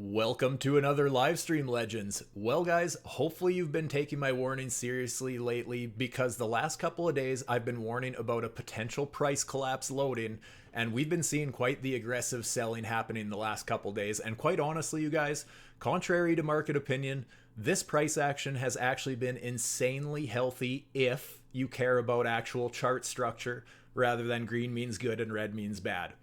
Welcome to another live stream, Legends. Well, guys, hopefully you've been taking my warning seriously lately because the last couple of days I've been warning about a potential price collapse loading, and we've been seeing quite the aggressive selling happening the last couple days. And quite honestly, you guys, contrary to market opinion, this price action has actually been insanely healthy if you care about actual chart structure rather than green means good and red means bad.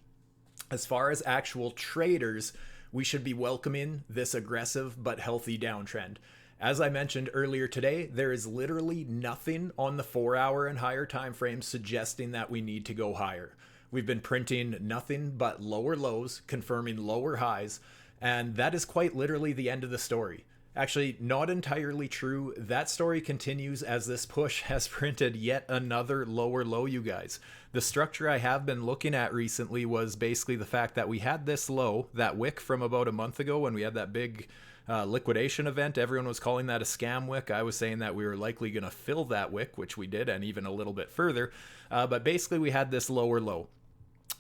As far as actual traders, we should be welcoming this aggressive but healthy downtrend. As I mentioned earlier today, there is literally nothing on the 4-hour and higher time frames suggesting that we need to go higher. We've been printing nothing but lower lows, confirming lower highs, and that is quite literally the end of the story. Actually, not entirely true. That story continues as this push has printed yet another lower low, you guys. The structure I have been looking at recently was basically the fact that we had this low, that wick from about a month ago when we had that big liquidation event. Everyone was calling that a scam wick. I was saying that we were likely going to fill that wick, which we did, and even a little bit further. But basically, we had this lower low.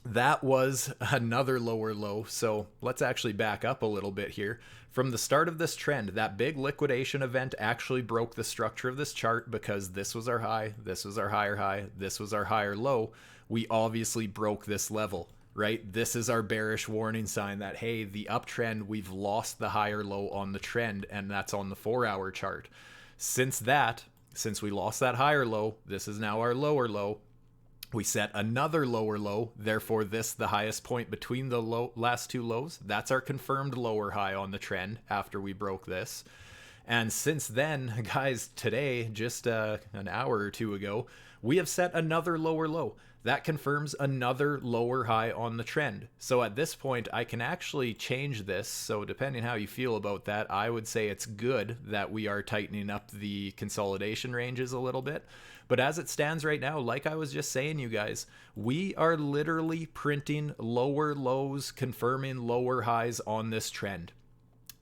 That was another lower low. So let's actually back up a little bit here. From the start of this trend, that big liquidation event actually broke the structure of this chart because this was our high, this was our higher high, this was our higher low. We obviously broke this level, right? This is our bearish warning sign that, hey, the uptrend, we've lost the higher low on the trend, and that's on the 4-hour chart. Since we lost that higher low, this is now our lower low. We set another lower low, therefore this the highest point between the last two lows. That's our confirmed lower high on the trend after we broke this. And since then, guys, today, just an hour or two ago, we have set another lower low. That confirms another lower high on the trend. So at this point, I can actually change this. So depending how you feel about that, I would say it's good that we are tightening up the consolidation ranges a little bit. But as it stands right now, like I was just saying, you guys, we are literally printing lower lows, confirming lower highs on this trend.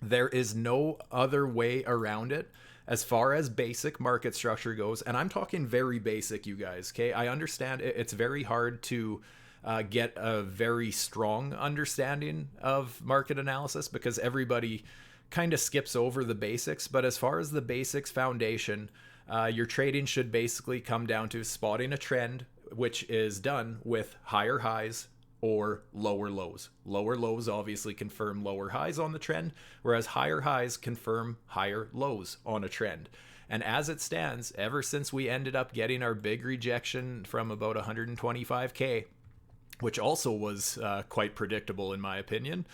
There is no other way around it as far as basic market structure goes. And I'm talking very basic, you guys, okay? I understand it's very hard to get a very strong understanding of market analysis because everybody kind of skips over the basics. But as far as the basics foundation, your trading should basically come down to spotting a trend, which is done with higher highs or lower lows. Lower lows obviously confirm lower highs on the trend, whereas higher highs confirm higher lows on a trend. And as it stands, ever since we ended up getting our big rejection from about 125K, which also was quite predictable in my opinion,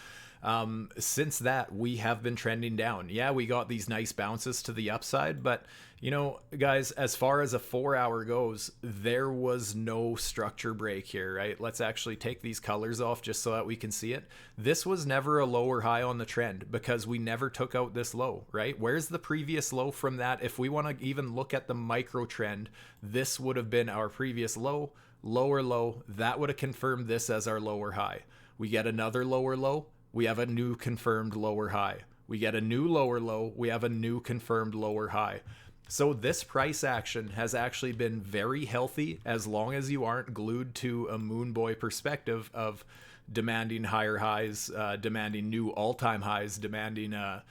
since that we have been trending down. Yeah, we got these nice bounces to the upside, but you know, guys, as far as a 4-hour goes, there was no structure break here, right? Let's actually take these colors off just so that we can see it. This was never a lower high on the trend because we never took out this low, right? Where's the previous low from that? If we want to even look at the micro trend, this would have been our previous low, lower low. That would have confirmed this as our lower high. We get another lower low, we have a new confirmed lower high. We get a new lower low, we have a new confirmed lower high. So this price action has actually been very healthy as long as you aren't glued to a moon boy perspective of demanding higher highs, demanding new all-time highs, demanding a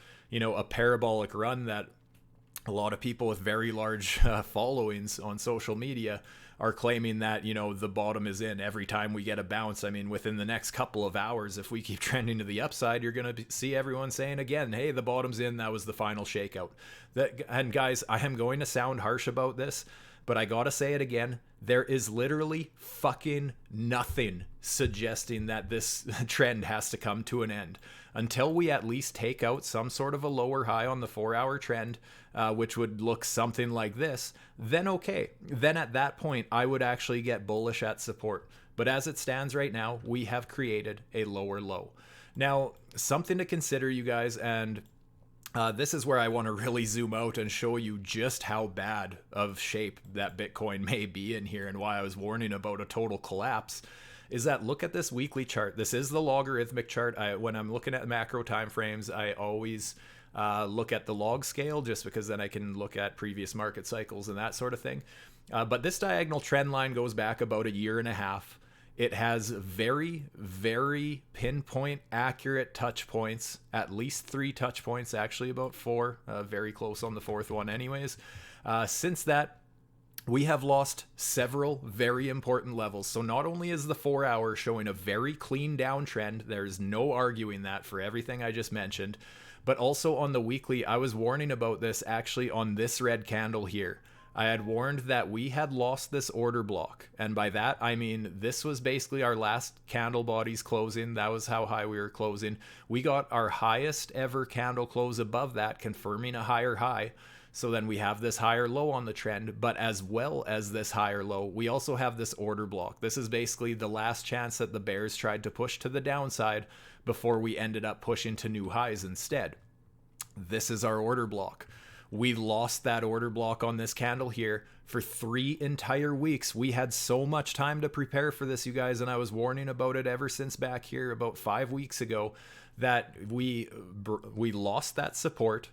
parabolic run that a lot of people with very large followings on social media are claiming that, you know, the bottom is in every time we get a bounce. I mean, within the next couple of hours, if we keep trending to the upside, you're going to see everyone saying again, hey, the bottom's in. That was the final shakeout. And guys, I am going to sound harsh about this, but I got to say it again. There is literally fucking nothing suggesting that this trend has to come to an end. Until we at least take out some sort of a lower high on the 4-hour trend, which would look something like this, then okay. Then at that point, I would actually get bullish at support. But as it stands right now, we have created a lower low. Now, something to consider, you guys, and this is where I want to really zoom out and show you just how bad of shape that Bitcoin may be in here and why I was warning about a total collapse. Is that look at this weekly chart. This is the logarithmic chart. When I'm looking at macro time frames, I always look at the log scale just because then I can look at previous market cycles and that sort of thing. But this diagonal trend line goes back about a year and a half. It has very, very pinpoint accurate touch points, at least 3 touch points, actually about 4, very close on the 4th one anyways. Since that, we have lost several very important levels. So not only is the 4 hour showing a very clean downtrend, there's no arguing that for everything I just mentioned, but also on the weekly, I was warning about this actually on this red candle here. I had warned that we had lost this order block. And by that, I mean, this was basically our last candle bodies closing. That was how high we were closing. We got our highest ever candle close above that, confirming a higher high. So then we have this higher low on the trend, but as well as this higher low, we also have this order block. This is basically the last chance that the bears tried to push to the downside before we ended up pushing to new highs instead. This is our order block. We lost that order block on this candle here for 3 entire weeks. We had so much time to prepare for this, you guys, and I was warning about it ever since back here about 5 weeks ago that we lost that support.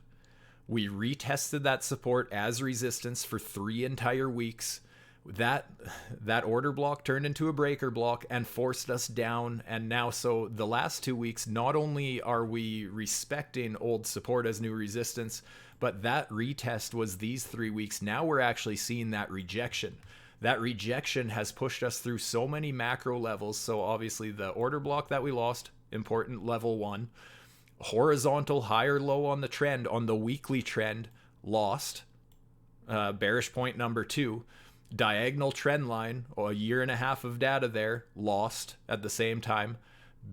We retested that support as resistance for 3 entire weeks. That order block turned into a breaker block and forced us down. And now, so the last 2 weeks, not only are we respecting old support as new resistance, but that retest was these 3 weeks. Now we're actually seeing that rejection. That rejection has pushed us through so many macro levels. So obviously the order block that we lost, important level 1. Horizontal higher low on the trend, on the weekly trend, lost. Bearish point number 2. Diagonal trend line, a year and a half of data there, lost at the same time.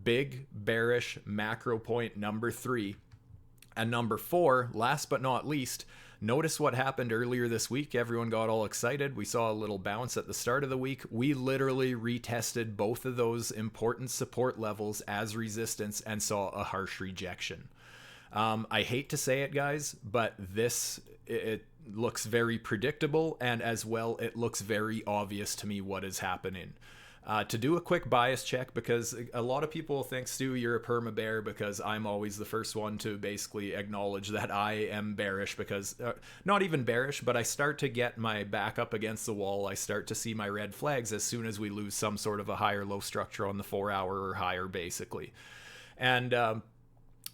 Big bearish macro point number 3. And number 4, last but not least, notice what happened earlier this week. Everyone got all excited. We saw a little bounce at the start of the week. We literally retested both of those important support levels as resistance and saw a harsh rejection. I hate to say it, guys, but it looks very predictable, and as well, it looks very obvious to me what is happening. To do a quick bias check, because a lot of people think, Stu, you're a perma bear, because I'm always the first one to basically acknowledge that I am bearish, because not even bearish, but I start to get my back up against the wall. I start to see my red flags as soon as we lose some sort of a higher low structure on the 4 hour or higher, basically. And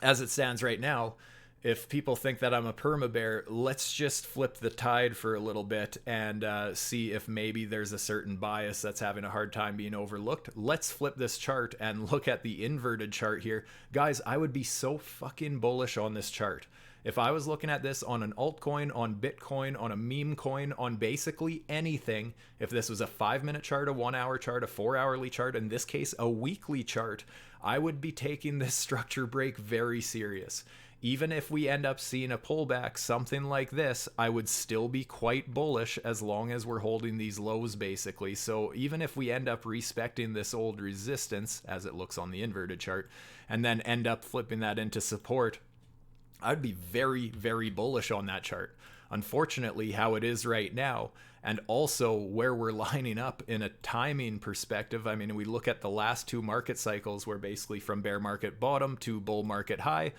as it stands right now, if people think that I'm a perma bear, let's just flip the tide for a little bit and see if maybe there's a certain bias that's having a hard time being overlooked. Let's flip this chart and look at the inverted chart here. Guys, I would be so fucking bullish on this chart. If I was looking at this on an altcoin, on Bitcoin, on a meme coin, on basically anything, if this was a 5-minute chart, a 1 hour chart, a 4 hourly chart, in this case, a weekly chart, I would be taking this structure break very serious. Even if we end up seeing a pullback, something like this, I would still be quite bullish as long as we're holding these lows, basically. So even if we end up respecting this old resistance, as it looks on the inverted chart, and then end up flipping that into support, I'd be very, very bullish on that chart. Unfortunately, how it is right now, and also where we're lining up in a timing perspective, I mean, we look at the last 2 market cycles where basically from bear market bottom to bull market high,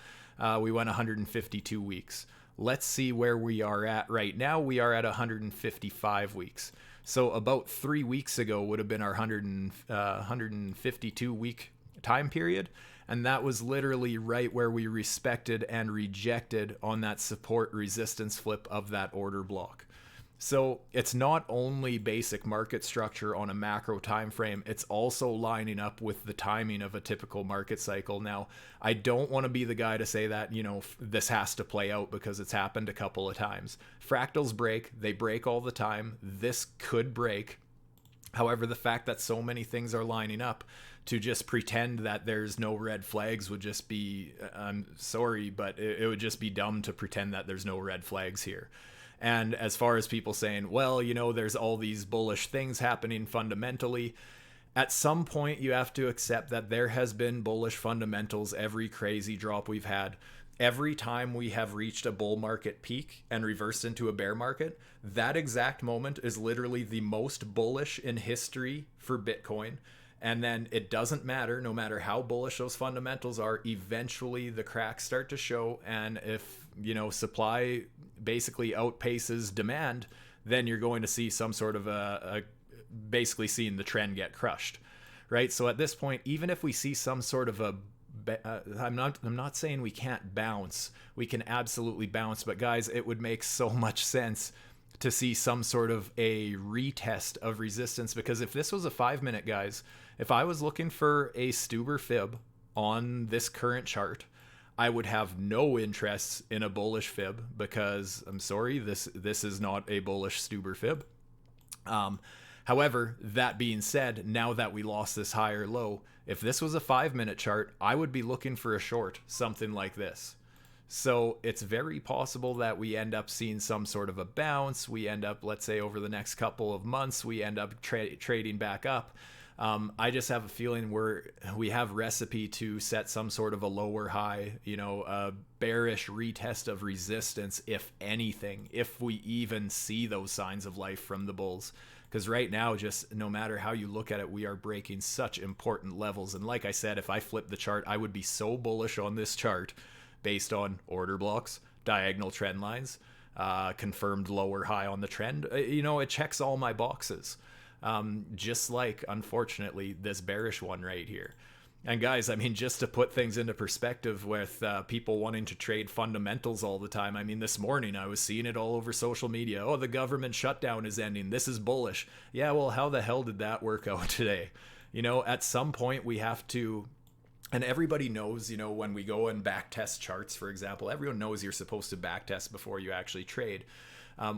we went 152 weeks. Let's see where we are at right now. We are at 155 weeks. So about 3 weeks ago would have been our 152 week time period. And that was literally right where we respected and rejected on that support resistance flip of that order block. So it's not only basic market structure on a macro time frame, it's also lining up with the timing of a typical market cycle. Now, I don't want to be the guy to say that, this has to play out because it's happened a couple of times. Fractals break, they break all the time. This could break. However, the fact that so many things are lining up, to just pretend that there's no red flags would just be, I'm sorry, but it would just be dumb to pretend that there's no red flags here. And as far as people saying, well, there's all these bullish things happening fundamentally, at some point you have to accept that there has been bullish fundamentals every crazy drop we've had. Every time we have reached a bull market peak and reversed into a bear market, that exact moment is literally the most bullish in history for Bitcoin. And then it doesn't matter, no matter how bullish those fundamentals are, eventually the cracks start to show. And if, supply basically outpaces demand, then you're going to see some sort of basically seeing the trend get crushed. right? So at this point, even if we see some sort of a I'm not saying we can't bounce. We can absolutely bounce, but guys, it would make so much sense to see some sort of a retest of resistance, because if this was a 5-minute, guys, if I was looking for a Stuber fib on this current chart, I would have no interest in a bullish fib, because I'm sorry, this is not a bullish Stuber fib. However, that being said, now that we lost this higher low, if this was a 5-minute chart, I would be looking for a short, something like this. So it's very possible that we end up seeing some sort of a bounce. We end up, let's say over the next couple of months, we end up trading back up. I just have a feeling we have recipe to set some sort of a lower high, a bearish retest of resistance, if anything, if we even see those signs of life from the bulls. Because right now, just no matter how you look at it, we are breaking such important levels. And like I said, if I flip the chart, I would be so bullish on this chart based on order blocks, diagonal trend lines, confirmed lower high on the trend. It checks all my boxes. Just like, unfortunately, this bearish one right here. And guys, I mean, just to put things into perspective with people wanting to trade fundamentals all the time, I mean, this morning I was seeing it all over social media. Oh, the government shutdown is ending. This is bullish. Yeah, well, how the hell did that work out today? At some point we have to, and everybody knows, when we go and backtest charts, for example, everyone knows you're supposed to backtest before you actually trade.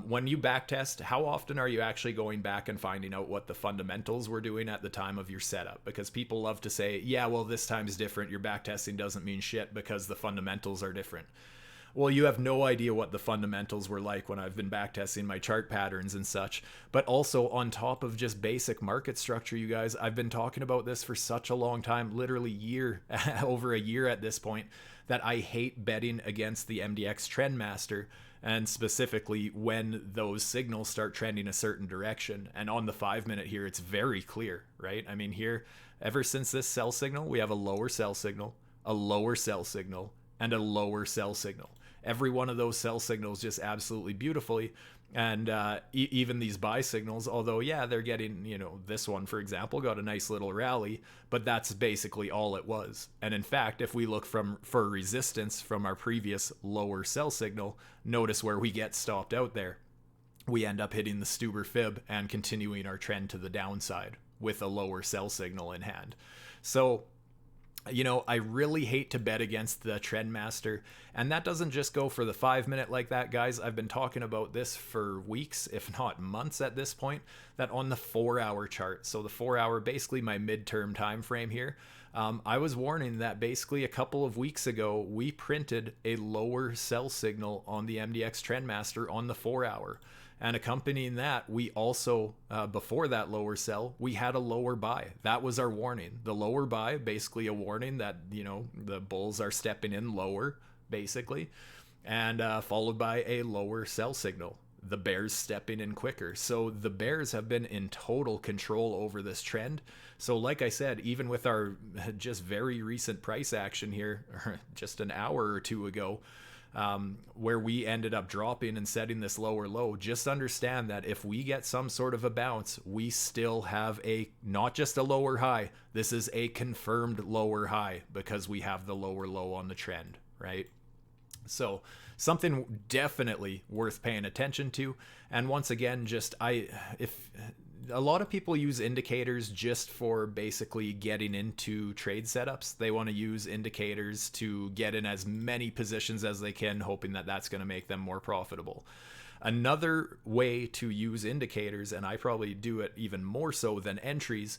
When you backtest, how often are you actually going back and finding out what the fundamentals were doing at the time of your setup? Because people love to say, yeah, well, this time's different. Your backtesting doesn't mean shit because the fundamentals are different. Well, you have no idea what the fundamentals were like when I've been backtesting my chart patterns and such. But also on top of just basic market structure, you guys, I've been talking about this for such a long time, literally over a year at this point, that I hate betting against the MDX Trendmaster, and specifically when those signals start trending a certain direction. And on the 5-minute here, it's very clear, right? I mean, here, ever since this sell signal, we have a lower sell signal, a lower sell signal, and a lower sell signal. Every one of those sell signals just absolutely beautifully. And even these buy signals, although, yeah, they're getting, this one, for example, got a nice little rally, but that's basically all it was. And in fact, if we look for resistance from our previous lower sell signal, notice where we get stopped out there. We end up hitting the Stuber fib and continuing our trend to the downside with a lower sell signal in hand. So, I really hate to bet against the Trendmaster, and that doesn't just go for the 5-minute like that, guys. I've been talking about this for weeks, if not months at this point, that on the 4-hour chart, so the 4-hour, basically my midterm time frame here, I was warning that basically a couple of weeks ago, we printed a lower sell signal on the MDX Trendmaster on the 4-hour. And accompanying that, we also, before that lower sell, we had a lower buy. That was our warning. The lower buy, basically a warning that, the bulls are stepping in lower, basically, and followed by a lower sell signal. The bears stepping in quicker. So the bears have been in total control over this trend. So like I said, even with our just very recent price action here, just an hour or two ago, where we ended up dropping and setting this lower low, just understand that if we get some sort of a bounce, we still have not just a lower high, this is a confirmed lower high because we have the lower low on the trend, right? So something definitely worth paying attention to. And once again, if a lot of people use indicators just for basically getting into trade setups. They want to use indicators to get in as many positions as they can, hoping that that's going to make them more profitable. Another way to use indicators, and I probably do it even more so than entries,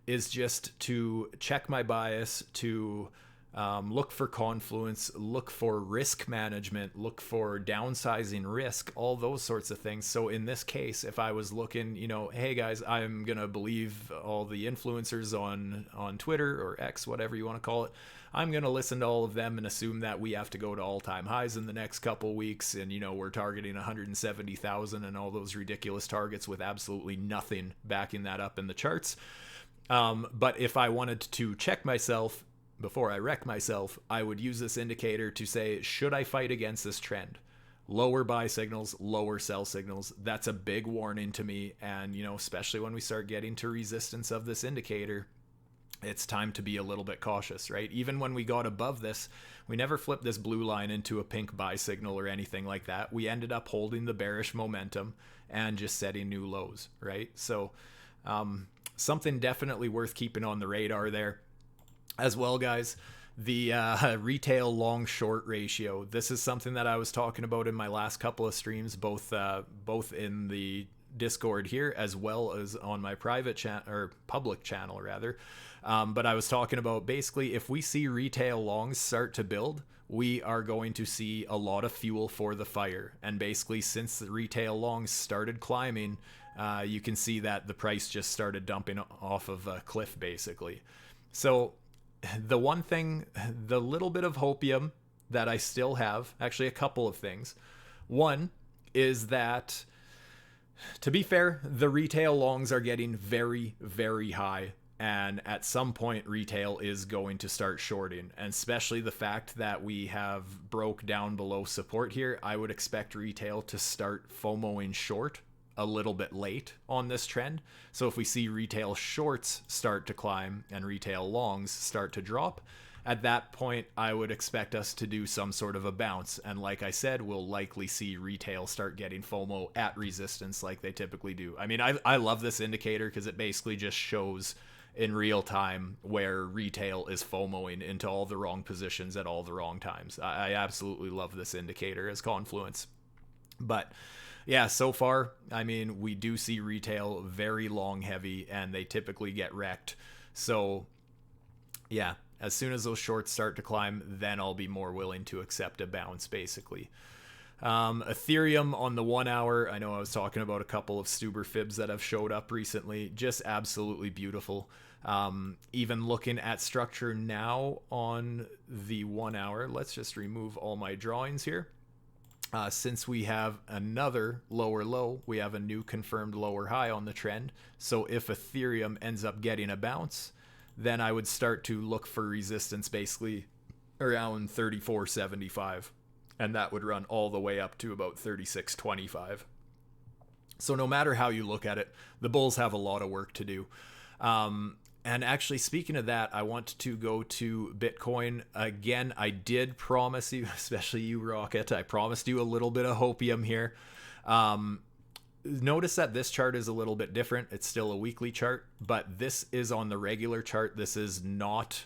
is just to check my bias, to look for confluence, look for risk management, look for downsizing risk, all those sorts of things. So in this case, if I was looking, hey guys, I'm going to believe all the influencers on Twitter or X, whatever you want to call it. I'm going to listen to all of them and assume that we have to go to all-time highs in the next couple weeks. And, we're targeting 170,000 and all those ridiculous targets with absolutely nothing backing that up in the charts. But if I wanted to check myself, before I wreck myself, I would use this indicator to say, should I fight against this trend? Lower buy signals, lower sell signals. That's a big warning to me. And, especially when we start getting to resistance of this indicator, it's time to be a little bit cautious, right? Even when we got above this, we never flipped this blue line into a pink buy signal or anything like that. We ended up holding the bearish momentum and just setting new lows, right? So something definitely worth keeping on the radar there as well, guys. The retail long short ratio. This is something that I was talking about in my last couple of streams, both in the Discord here as well as on my private channel, or public channel rather. But I was talking about basically if we see retail longs start to build, we are going to see a lot of fuel for the fire. And basically since the retail longs started climbing, you can see that the price just started dumping off of a cliff basically. So the one thing, the little bit of hopium that I still have, actually a couple of things. One is that, to be fair, the retail longs are getting very, very high. And at some point, retail is going to start shorting. And especially the fact that we have broke down below support here, I would expect retail to start FOMOing short a little bit late on this trend. So if we see retail shorts start to climb and retail longs start to drop, at that point I would expect us to do some sort of a bounce. And like I said, we'll likely see retail start getting FOMO at resistance like they typically do. I mean, I love this indicator because it basically just shows in real time where retail is FOMOing into all the wrong positions at all the wrong times. I absolutely love this indicator as Confluence. But yeah, so far, I mean, we do see retail very long heavy and they typically get wrecked. So yeah, as soon as those shorts start to climb, then I'll be more willing to accept a bounce basically. Ethereum on the 1 hour, I know I was talking about a couple of Stuber fibs that have showed up recently, just absolutely beautiful. Even looking at structure now on the 1 hour, let's just remove all my drawings here. Since we have another lower low, we have a new confirmed lower high on the trend. So if Ethereum ends up getting a bounce, then I would start to look for resistance basically around 34.75. And that would run all the way up to about 36.25. So no matter how you look at it, the bulls have a lot of work to do. And actually, speaking of that, I want to go to Bitcoin. Again, I did promise you, especially you, Rocket, I promised you a little bit of hopium here. Notice that this chart is a little bit different. It's still a weekly chart, but this is on the regular chart. This is not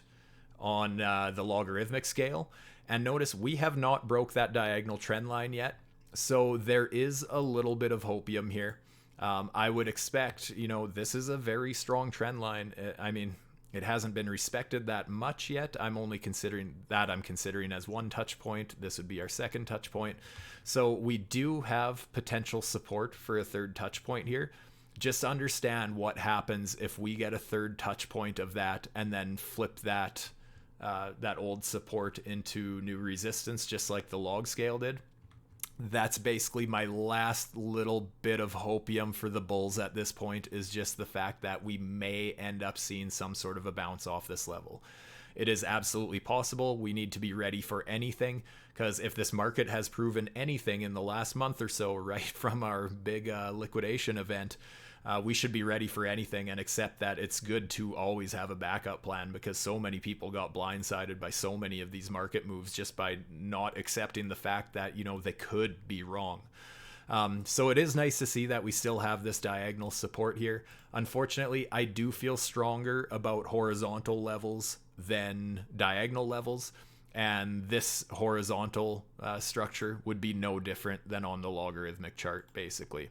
on the logarithmic scale. And notice we have not broke that diagonal trend line yet. So there is a little bit of hopium here. I would expect, this is a very strong trend line. I mean, it hasn't been respected that much yet. I'm considering as one touch point. This would be our second touch point. So we do have potential support for a third touch point here. Just understand what happens if we get a third touch point of that and then flip that old support into new resistance, just like the log scale did. That's basically my last little bit of hopium for the bulls at this point, is just the fact that we may end up seeing some sort of a bounce off this level. It is absolutely possible. We need to be ready for anything, because if this market has proven anything in the last month or so, right from our big liquidation event, we should be ready for anything and accept that it's good to always have a backup plan, because so many people got blindsided by so many of these market moves just by not accepting the fact that, they could be wrong. So it is nice to see that we still have this diagonal support here. Unfortunately, I do feel stronger about horizontal levels than diagonal levels. And this horizontal structure would be no different than on the logarithmic chart, basically.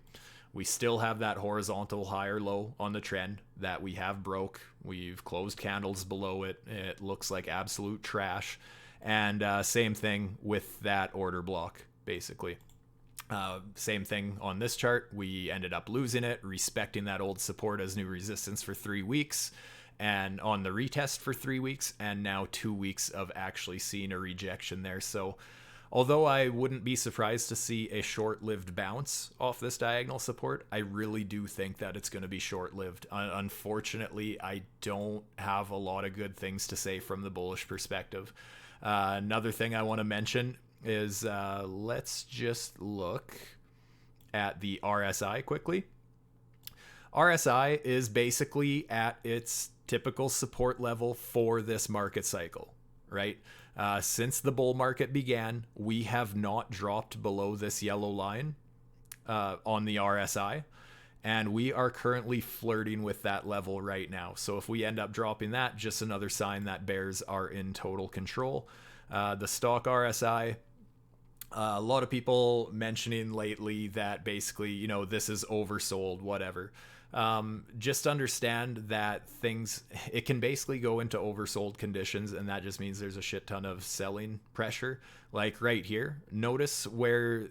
We still have that horizontal higher low on the trend that we have broke. We've closed candles below it. It looks like absolute trash. And same thing with that order block, basically. Same thing on this chart. We ended up losing it, respecting that old support as new resistance for 3 weeks, and on the retest for 3 weeks, and now 2 weeks of actually seeing a rejection there. So although I wouldn't be surprised to see a short-lived bounce off this diagonal support, I really do think that it's going to be short-lived. Unfortunately, I don't have a lot of good things to say from the bullish perspective. Another thing I want to mention is let's just look at the RSI quickly. RSI is basically at its typical support level for this market cycle, right? Since the bull market began, we have not dropped below this yellow line on the RSI, and we are currently flirting with that level right now. So if we end up dropping that, just another sign that bears are in total control. The stock RSI, a lot of people mentioning lately that basically, you know, this is oversold, whatever. Just understand that it can basically go into oversold conditions, and that just means there's a shit ton of selling pressure. Like right here, notice where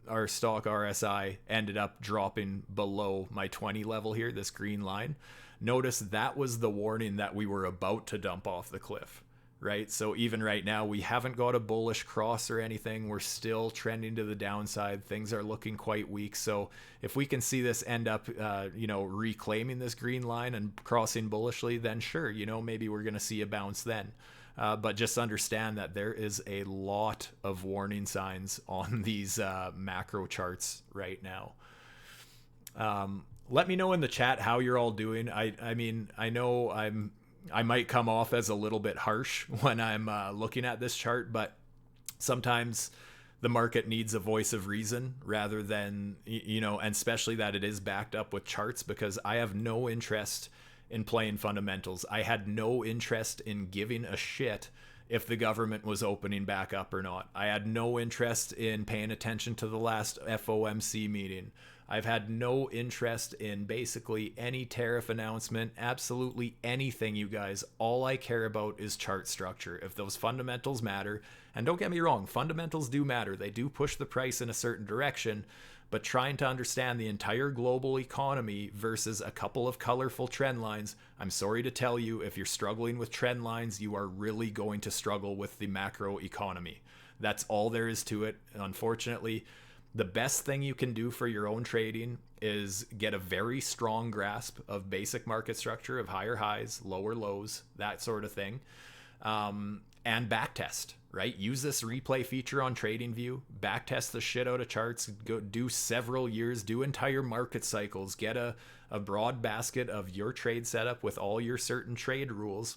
our stock RSI ended up dropping below my 20 level here, this green line. Notice that was the warning that we were about to dump off the cliff, right? So even right now, we haven't got a bullish cross or anything. We're still trending to the downside. Things are looking quite weak. So if we can see this end up, reclaiming this green line and crossing bullishly, then sure, maybe we're going to see a bounce then. But just understand that there is a lot of warning signs on these macro charts right now. Let me know in the chat how you're all doing. I mean, I know I might come off as a little bit harsh when I'm looking at this chart, but sometimes the market needs a voice of reason rather than, and especially that it is backed up with charts, because I have no interest in playing fundamentals. I had no interest in giving a shit if the government was opening back up or not. I had no interest in paying attention to the last FOMC meeting. I've had no interest in basically any tariff announcement, absolutely anything, you guys. All I care about is chart structure. If those fundamentals matter, and don't get me wrong, fundamentals do matter. They do push the price in a certain direction, but trying to understand the entire global economy versus a couple of colorful trend lines, I'm sorry to tell you, if you're struggling with trend lines, you are really going to struggle with the macro economy. That's all there is to it. Unfortunately, the best thing you can do for your own trading is get a very strong grasp of basic market structure, of higher highs, lower lows, that sort of thing, and backtest, right? Use this replay feature on Tradingview, backtest the shit out of charts, go do several years, do entire market cycles, get a broad basket of your trade setup with all your certain trade rules,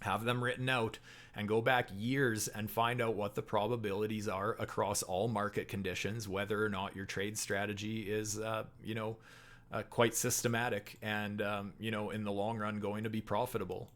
have them written out, and go back years and find out what the probabilities are across all market conditions, whether or not your trade strategy is, quite systematic and, in the long run going to be profitable.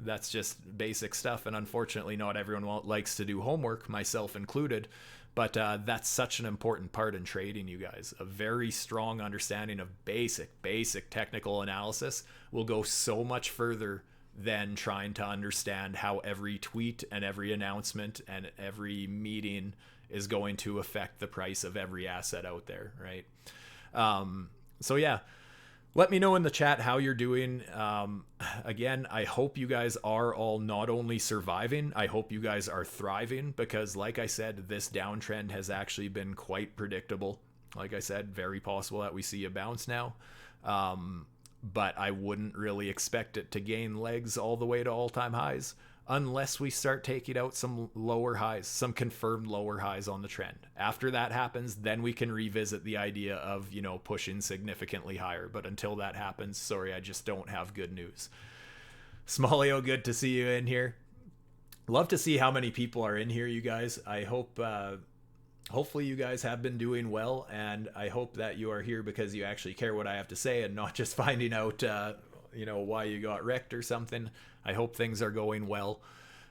That's just basic stuff. And unfortunately, not everyone likes to do homework, myself included. But that's such an important part in trading, you guys. A very strong understanding of basic technical analysis will go so much further than trying to understand how every tweet and every announcement and every meeting is going to affect the price of every asset out there, right? So yeah, let me know in the chat how you're doing. Again, I hope you guys are all not only surviving, I hope you guys are thriving, because like I said, this downtrend has actually been quite predictable. Like I said, very possible that we see a bounce now. But I wouldn't really expect it to gain legs all the way to all-time highs unless we start taking out some lower highs, some confirmed lower highs on the trend. After that happens, then we can revisit the idea of, pushing significantly higher. But until that happens, sorry, I just don't have good news. Smallio, good to see you in here. Love to see how many people are in here, you guys. I hope... hopefully you guys have been doing well, and I hope that you are here because you actually care what I have to say and not just finding out, why you got wrecked or something. I hope things are going well.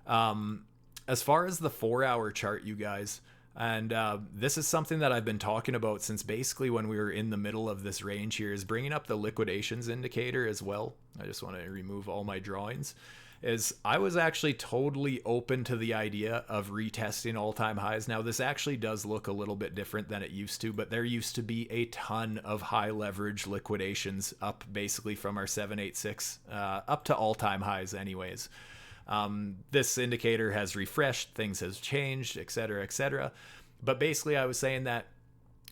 As far as the 4-hour chart, you guys, and this is something that I've been talking about since basically when we were in the middle of this range here, is bringing up the liquidations indicator as well. I just want to remove all my drawings. I was actually totally open to the idea of retesting all-time highs. Now, this actually does look a little bit different than it used to, but there used to be a ton of high leverage liquidations up basically from our 786 up to all-time highs anyways. This indicator has refreshed, things has changed, etc., etc. But basically I was saying that,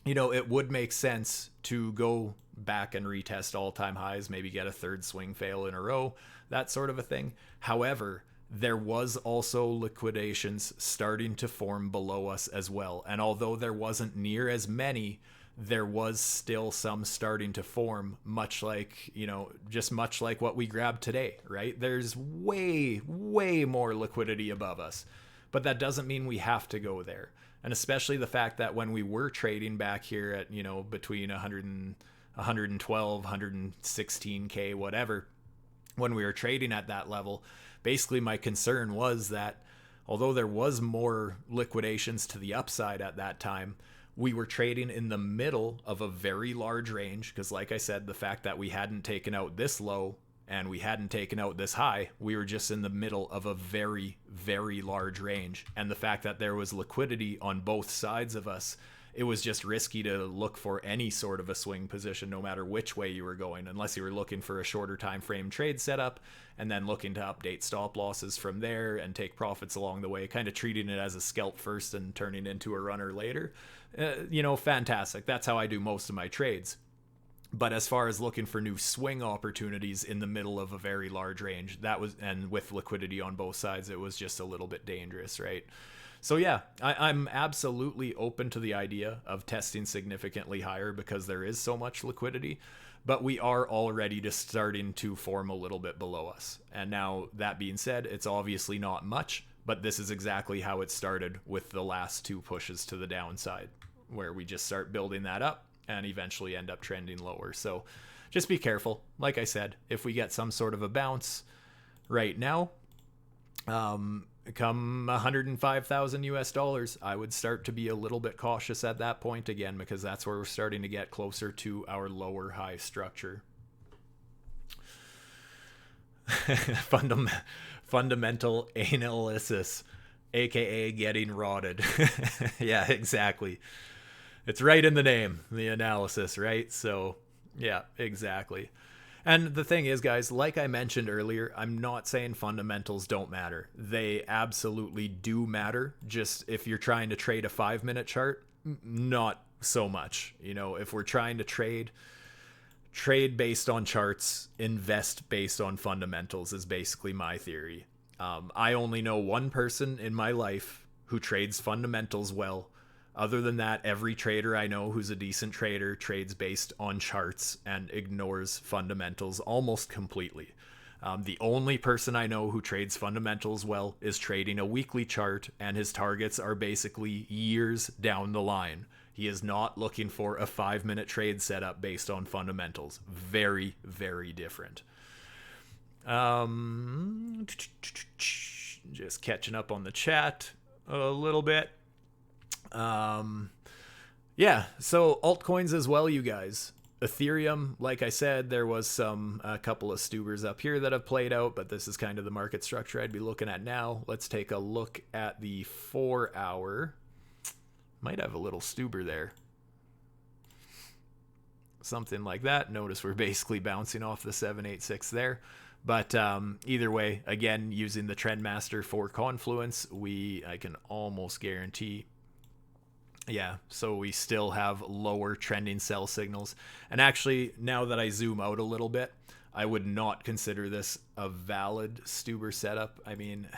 it would make sense to go back and retest all-time highs, maybe get a third swing fail in a row, that sort of a thing. However, there was also liquidations starting to form below us as well. And although there wasn't near as many, there was still some starting to form, much like, just much like what we grabbed today, right? There's way, way more liquidity above us, but that doesn't mean we have to go there. And especially the fact that when we were trading back here at, between 100 and 112, 116K, whatever, when we were trading at that level, basically my concern was that although there was more liquidations to the upside at that time, we were trading in the middle of a very large range, because like I said, the fact that we hadn't taken out this low and we hadn't taken out this high, we were just in the middle of a very, very large range. And the fact that there was liquidity on both sides of us, it was just risky to look for any sort of a swing position, no matter which way you were going, unless you were looking for a shorter time frame trade setup and then looking to update stop losses from there and take profits along the way, kind of treating it as a scalp first and turning into a runner later. Fantastic. That's how I do most of my trades. But as far as looking for new swing opportunities in the middle of a very large range, and with liquidity on both sides, it was just a little bit dangerous, right? So yeah, I'm absolutely open to the idea of testing significantly higher because there is so much liquidity, but we are already just starting to form a little bit below us. And now, that being said, it's obviously not much, but this is exactly how it started with the last two pushes to the downside, where we just start building that up and eventually end up trending lower. So just be careful. Like I said, if we get some sort of a bounce right now, come 105,000 US dollars, I would start to be a little bit cautious at that point again, because that's where we're starting to get closer to our lower high structure. Fundamental analysis, aka getting rotted. Yeah, exactly. It's right in the name, the analysis, right? So yeah, exactly. And the thing is, guys, like I mentioned earlier, I'm not saying fundamentals don't matter. They absolutely do matter. Just if you're trying to trade a 5-minute chart, not so much. If we're trying to trade based on charts, invest based on fundamentals is basically my theory. I only know one person in my life who trades fundamentals well. Other than that, every trader I know who's a decent trader trades based on charts and ignores fundamentals almost completely. The only person I know who trades fundamentals well is trading a weekly chart, and his targets are basically years down the line. He is not looking for a 5-minute trade setup based on fundamentals. Very, very different. Just catching up on the chat a little bit. Yeah, so altcoins as well, you guys. Ethereum, like I said, there was a couple of stubers up here that have played out, but this is kind of the market structure I'd be looking at now. Let's take a look at the 4-hour. Might have a little stuber there. Something like that. Notice we're basically bouncing off the 786 there. But either way, again, using the Trendmaster for Confluence, I can almost guarantee... Yeah, so we still have lower trending sell signals. And actually, now that I zoom out a little bit, I would not consider this a valid Stuber setup. I mean,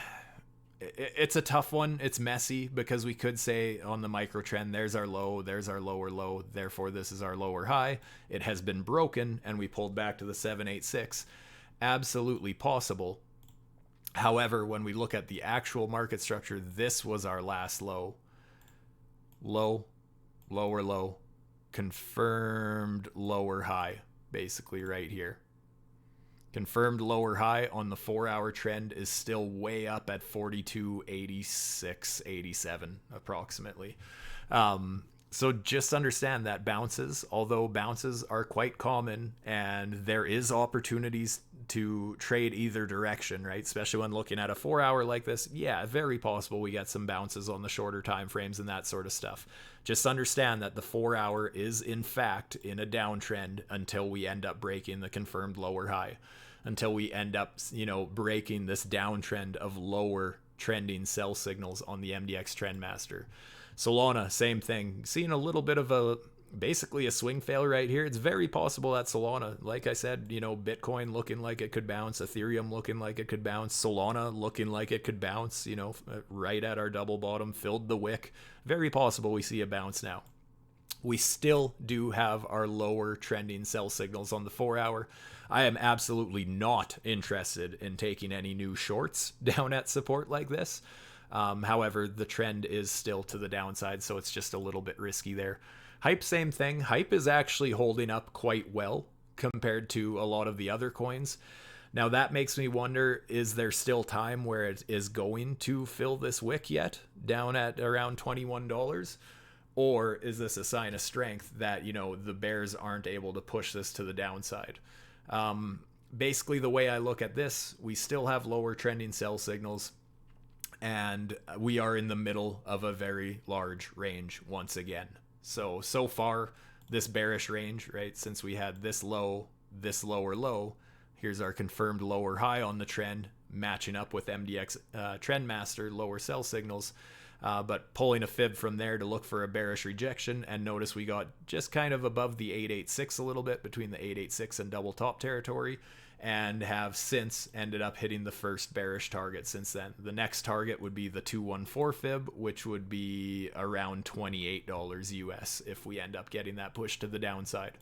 it's a tough one. It's messy because we could say on the micro trend, there's our low, there's our lower low, therefore this is our lower high. It has been broken and we pulled back to the 786. Absolutely possible. However, when we look at the actual market structure, this was our last low. Low, lower low, confirmed lower high, basically right here. Confirmed lower high on the 4-hour trend is still way up at 42.86, 87 approximately. So just understand that bounces, although bounces are quite common and there is opportunities to trade either direction, right? Especially when looking at a 4-hour like this. Yeah, very possible we get some bounces on the shorter time frames and that sort of stuff. Just understand that the 4-hour is in fact in a downtrend until we end up breaking the confirmed lower high, until we end up, breaking this downtrend of lower trending sell signals on the MDX Trendmaster. Solana, same thing. Seeing a little bit of basically a swing fail right here. It's very possible that Solana, like I said, Bitcoin looking like it could bounce, Ethereum looking like it could bounce, Solana looking like it could bounce, right at our double bottom, filled the wick. Very possible we see a bounce now. We still do have our lower trending sell signals on the 4-hour. I am absolutely not interested in taking any new shorts down at support like this. However, the trend is still to the downside, so it's just a little bit risky there. Hype, same thing. Hype is actually holding up quite well compared to a lot of the other coins. Now that makes me wonder, is there still time where it is going to fill this wick yet, down at around $21? Or is this a sign of strength that, the bears aren't able to push this to the downside? Basically, the way I look at this, we still have lower trending sell signals, and we are in the middle of a very large range once again. So far, this bearish range, right, since we had this low, this lower low, here's our confirmed lower high on the trend, matching up with MDX Trendmaster lower sell signals. But pulling a fib from there to look for a bearish rejection, and notice we got just kind of above the 886 a little bit, between the 886 and double top territory, and have since ended up hitting the first bearish target since then. The next target would be the 214 fib, which would be around $28 US if we end up getting that push to the downside.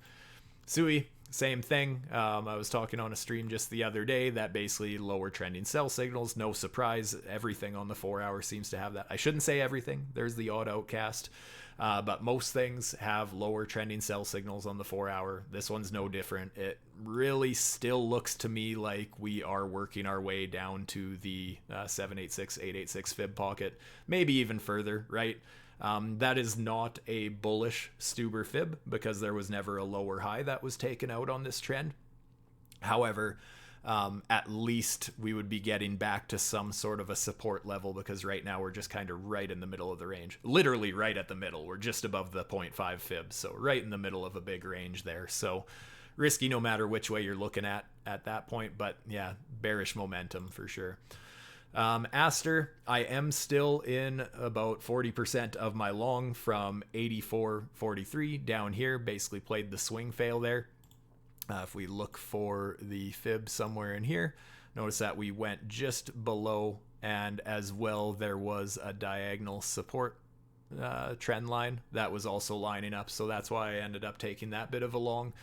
Sui, same thing. I was talking on a stream just the other day that basically lower trending sell signals, no surprise, everything on the 4-hour seems to have that. I shouldn't say everything, there's the odd outcast, but most things have lower trending sell signals on the 4-hour. This one's no different. It really still looks to me like we are working our way down to the 786, 886 fib pocket, maybe even further, right? That is not a bullish Stuber fib because there was never a lower high that was taken out on this trend. However, at least we would be getting back to some sort of a support level, because right now we're just kind of right in the middle of the range. Literally right at the middle. We're just above the 0.5 fib, so right in the middle of a big range there. So risky no matter which way you're looking at that point, but yeah, bearish momentum for sure. Aster, I am still in about 40% of my long from 84.43 down here. Basically played the swing fail there. If we look for the fib somewhere in here, notice that we went just below, and as well there was a diagonal support trend line that was also lining up, so that's why I ended up taking that bit of a long.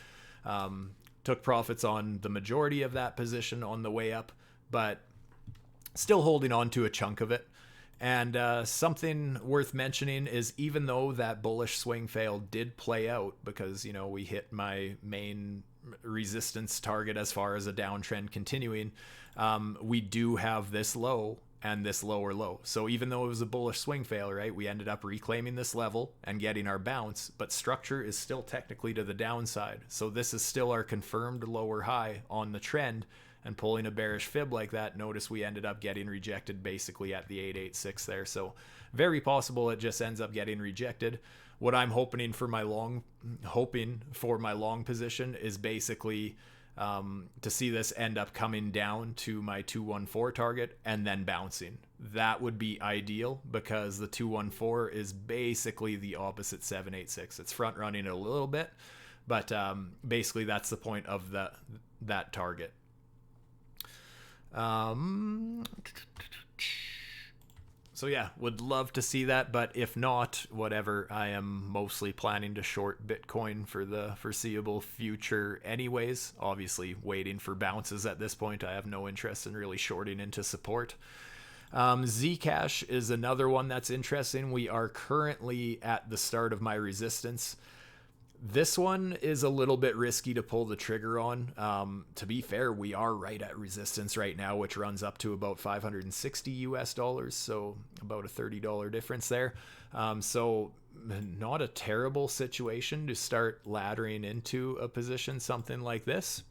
Took profits on the majority of that position on the way up, but still holding on to a chunk of it. And something worth mentioning is, even though that bullish swing fail did play out, because we hit my main resistance target as far as a downtrend continuing, we do have this low and this lower low. So even though it was a bullish swing fail, right, we ended up reclaiming this level and getting our bounce, but structure is still technically to the downside. So this is still our confirmed lower high on the trend, and pulling a bearish fib like that, notice we ended up getting rejected basically at the 886 there. So very possible it just ends up getting rejected. What I'm hoping for my long position is basically to see this end up coming down to my 214 target and then bouncing. That would be ideal, because the 214 is basically the opposite 786. It's front running a little bit, but basically that's the point of that target. So yeah, would love to see that, but if not, whatever. I am mostly planning to short Bitcoin for the foreseeable future anyways, obviously waiting for bounces at this point. I have no interest in really shorting into support. Zcash is another one that's interesting. We are currently at the start of my resistance. This one is a little bit risky to pull the trigger on. To be fair, we are right at resistance right now, which runs up to about $560 US, so about a $30 difference there. So not a terrible situation to start laddering into a position, something like this.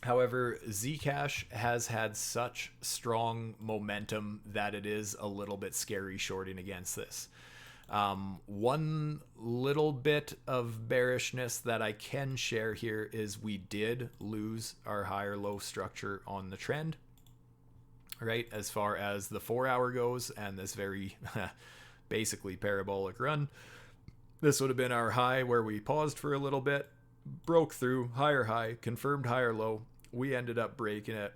However, Zcash has had such strong momentum that it is a little bit scary shorting against this. One little bit of bearishness that I can share here is we did lose our higher low structure on the trend, right, as far as the 4-hour goes, and this very basically parabolic run. This would have been our high where we paused for a little bit, broke through, higher high, confirmed higher low. We ended up breaking it,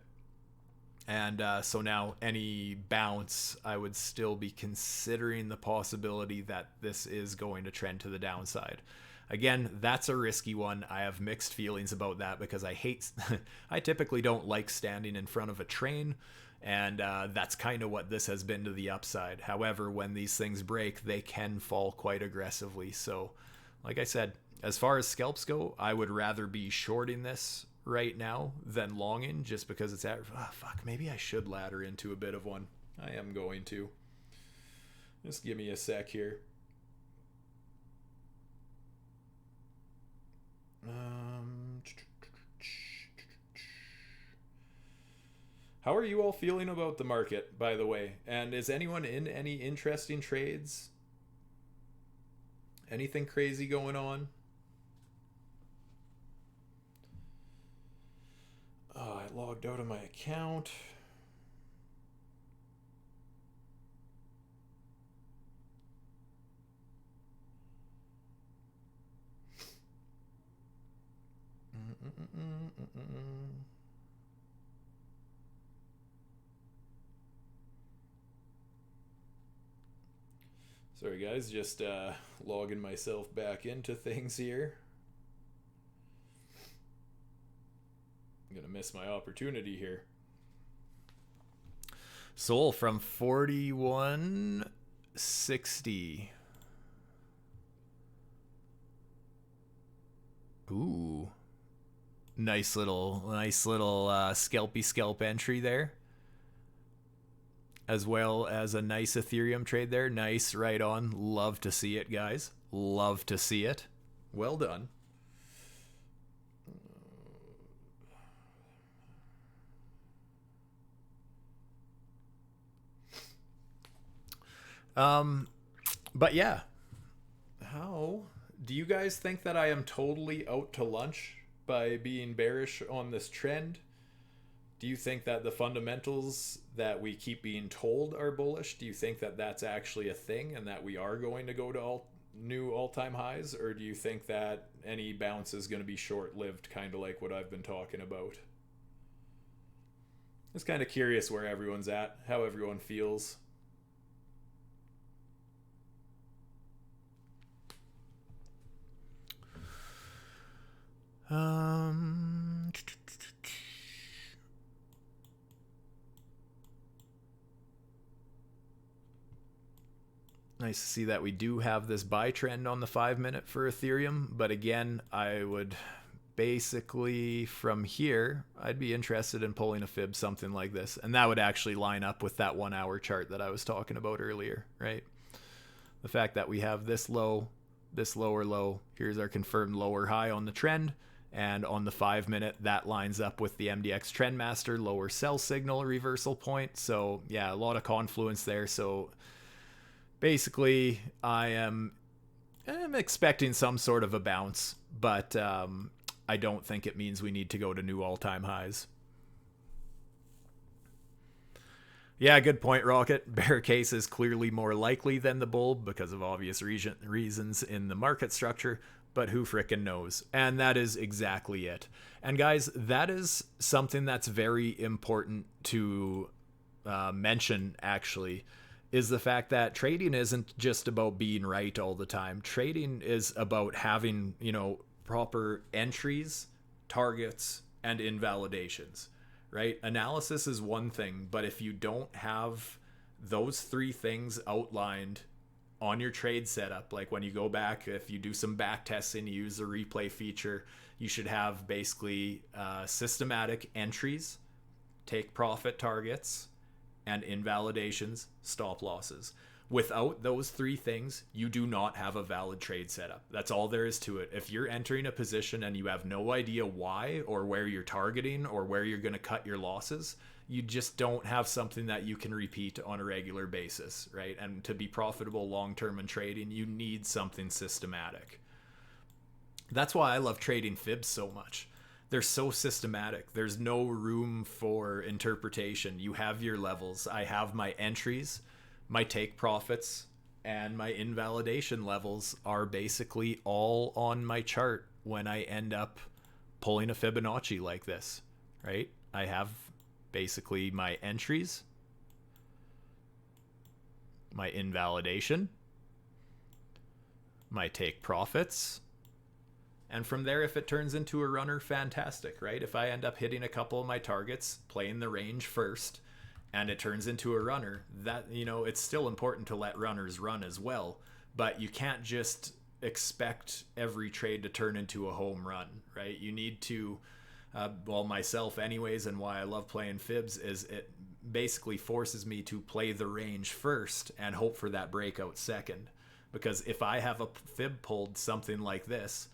And so now any bounce, I would still be considering the possibility that this is going to trend to the downside. Again, that's a risky one. I have mixed feelings about that because I hate, I typically don't like standing in front of a train. And that's kind of what this has been to the upside. However, when these things break, they can fall quite aggressively. So, like I said, as far as scalps go, I would rather be shorting this right now than longing, just because it's at, fuck, maybe I should ladder into a bit of one. I am going to. Just give me a sec here. How are you all feeling about the market, by the way? And is anyone in any interesting trades? Anything crazy going on? Oh, I logged out of my account. Sorry guys, just logging myself back into things here. I'm gonna miss my opportunity here. Sol from 4160. Ooh, nice little scalpy scalp entry there, as well as a nice Ethereum trade there. Nice, right on. Love to see it, guys. Love to see it. Well done. But yeah, how do you guys think that I am totally out to lunch by being bearish on this trend? Do you think that the fundamentals that we keep being told are bullish? Do you think that that's actually a thing and that we are going to go to new all-time highs? Or do you think that any bounce is going to be short-lived, kind of like what I've been talking about? Just kind of curious where everyone's at, how everyone feels. Nice to see that we do have this buy trend on the 5-minute for Ethereum. But again, I would basically, from here, I'd be interested in pulling a fib, something like this. And that would actually line up with that 1-hour chart that I was talking about earlier, right? The fact that we have this low, this lower low, here's our confirmed lower high on the trend. And on the 5-minute, that lines up with the MDX Trendmaster lower sell signal reversal point. So yeah, a lot of confluence there. So basically, I'm expecting some sort of a bounce, but I don't think it means we need to go to new all-time highs. Yeah, good point, Rocket. Bear case is clearly more likely than the bull because of obvious reasons in the market structure, but who frickin' knows? And that is exactly it. And guys, that is something that's very important to mention, actually, is the fact that trading isn't just about being right all the time. Trading is about having, proper entries, targets, and invalidations, right? Analysis is one thing, but if you don't have those 3 things outlined on your trade setup, like when you go back, if you do some back testing, you use the replay feature, you should have basically systematic entries, take profit targets, and invalidations, stop losses. Without those 3 things, you do not have a valid trade setup. That's all there is to it. If you're entering a position and you have no idea why or where you're targeting or where you're going to cut your losses, you just don't have something that you can repeat on a regular basis, right? And to be profitable long-term in trading, you need something systematic. That's why I love trading fibs so much. They're so systematic. There's no room for interpretation. You have your levels. I have my entries, my take profits, and my invalidation levels are basically all on my chart when I end up pulling a Fibonacci like this, right? I have basically my entries, my invalidation, my take profits. And from there, if it turns into a runner, fantastic, right? If I end up hitting a couple of my targets, playing the range first, and it turns into a runner, that, you know, it's still important to let runners run as well, but you can't just expect every trade to turn into a home run, right? You need to, well, myself anyways, and why I love playing fibs is it basically forces me to play the range first and hope for that breakout second. Because if I have a fib pulled something like this,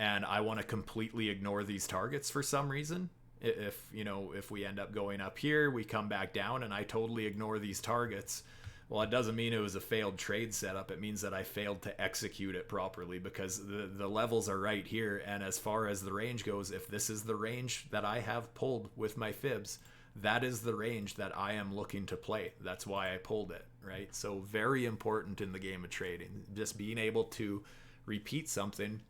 and I want to completely ignore these targets for some reason, if, you know, if we end up going up here, we come back down and I totally ignore these targets, well, it doesn't mean it was a failed trade setup. It means that I failed to execute it properly, because the levels are right here. And as far as the range goes, if this is the range that I have pulled with my fibs, that is the range that I am looking to play. That's why I pulled it, right? So very important in the game of trading, just being able to repeat something.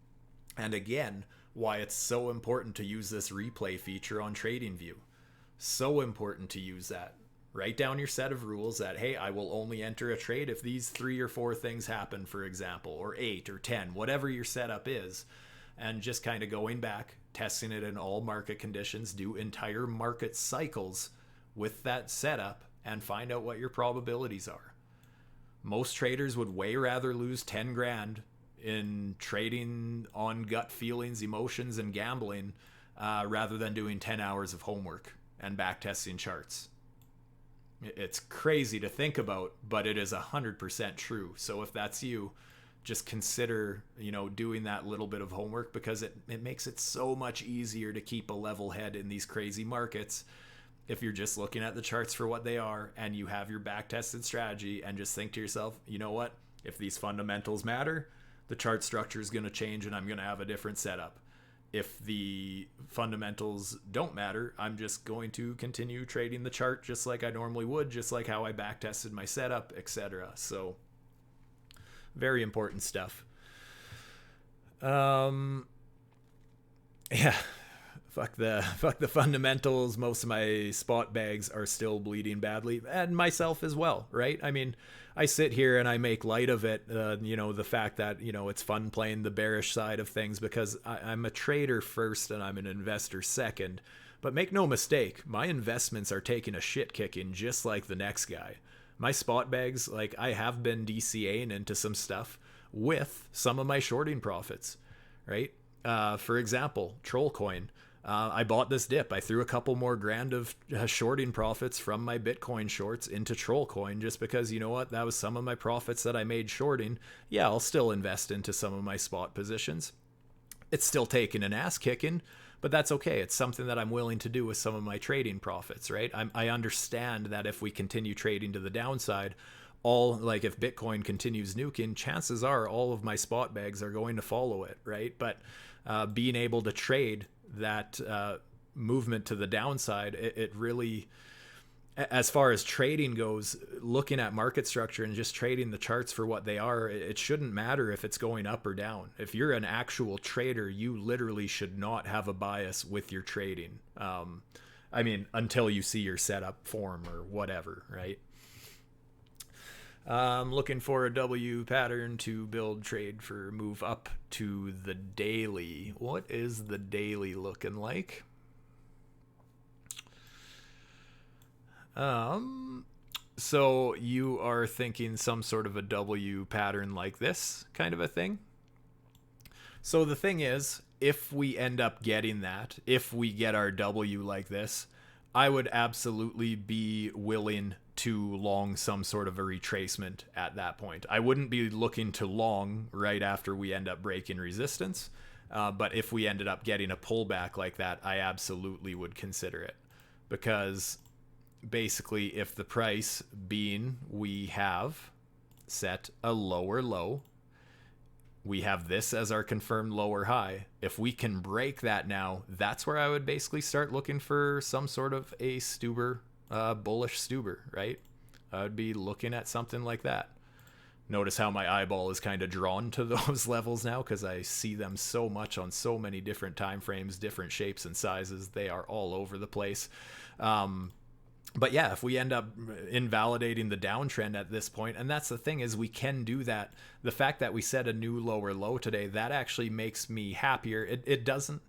And again, why it's so important to use this replay feature on Tradingview. So important to use that. Write down your set of rules that, hey, I will only enter a trade if these 3 or 4 things happen, for example, or 8 or 10, whatever your setup is. And just kind of going back, testing it in all market conditions, do entire market cycles with that setup and find out what your probabilities are. Most traders would way rather lose 10 grand in trading on gut feelings, emotions, and gambling rather than doing 10 hours of homework and back testing charts. It's crazy to think about, but it is 100% true. So if that's you, just consider, you know, doing that little bit of homework, because it makes it so much easier to keep a level head in these crazy markets if you're just looking at the charts for what they are and you have your back tested strategy and just think to yourself, you know what, if these fundamentals matter, the chart structure is going to change and I'm going to have a different setup. If the fundamentals don't matter, I'm just going to continue trading the chart just like I normally would, just like how I back tested my setup, etc. So very important stuff. Yeah, fuck the fundamentals. Most of my spot bags are still bleeding badly, and myself as well, right? I mean, I sit here and I make light of it, you know, the fact that, you know, it's fun playing the bearish side of things because I'm a trader first and I'm an investor second. But make no mistake, my investments are taking a shit kicking just like the next guy. My spot bags, like, I have been DCAing into some stuff with some of my shorting profits, right? For example, Trollcoin. I bought this dip. I threw a couple more grand of shorting profits from my Bitcoin shorts into Trollcoin just because, you know what, that was some of my profits that I made shorting. Yeah, I'll still invest into some of my spot positions. It's still taking an ass kicking, but that's okay. It's something that I'm willing to do with some of my trading profits, right? I understand that if we continue trading to the downside, like if Bitcoin continues nuking, chances are all of my spot bags are going to follow it, right? But being able to trade that movement to the downside, it really, as far as trading goes, looking at market structure and just trading the charts for what they are, it shouldn't matter if it's going up or down. If you're an actual trader, you literally should not have a bias with your trading. I mean, until you see your setup form or whatever, right? Looking for a W pattern to build trade for move up to the daily. What is the daily looking like? So you are thinking some sort of a W pattern like this kind of a thing? So the thing is, if we end up getting that, if we get our W like this, I would absolutely be willing to long some sort of a retracement at that point. I wouldn't be looking to long right after we end up breaking resistance, but if we ended up getting a pullback like that, I absolutely would consider it. Because basically, if the price being we have set a lower low, we have this as our confirmed lower high. If we can break that now, that's where I would basically start looking for some sort of a Stuber, bullish Stuber, right? I would be looking at something like that. Notice how my eyeball is kind of drawn to those levels now because I see them so much on so many different time frames, different shapes and sizes. They are all over the place. But yeah, if we end up invalidating the downtrend at this point, and that's the thing, is we can do that. The fact that we set a new lower low today, that actually makes me happier. It doesn't,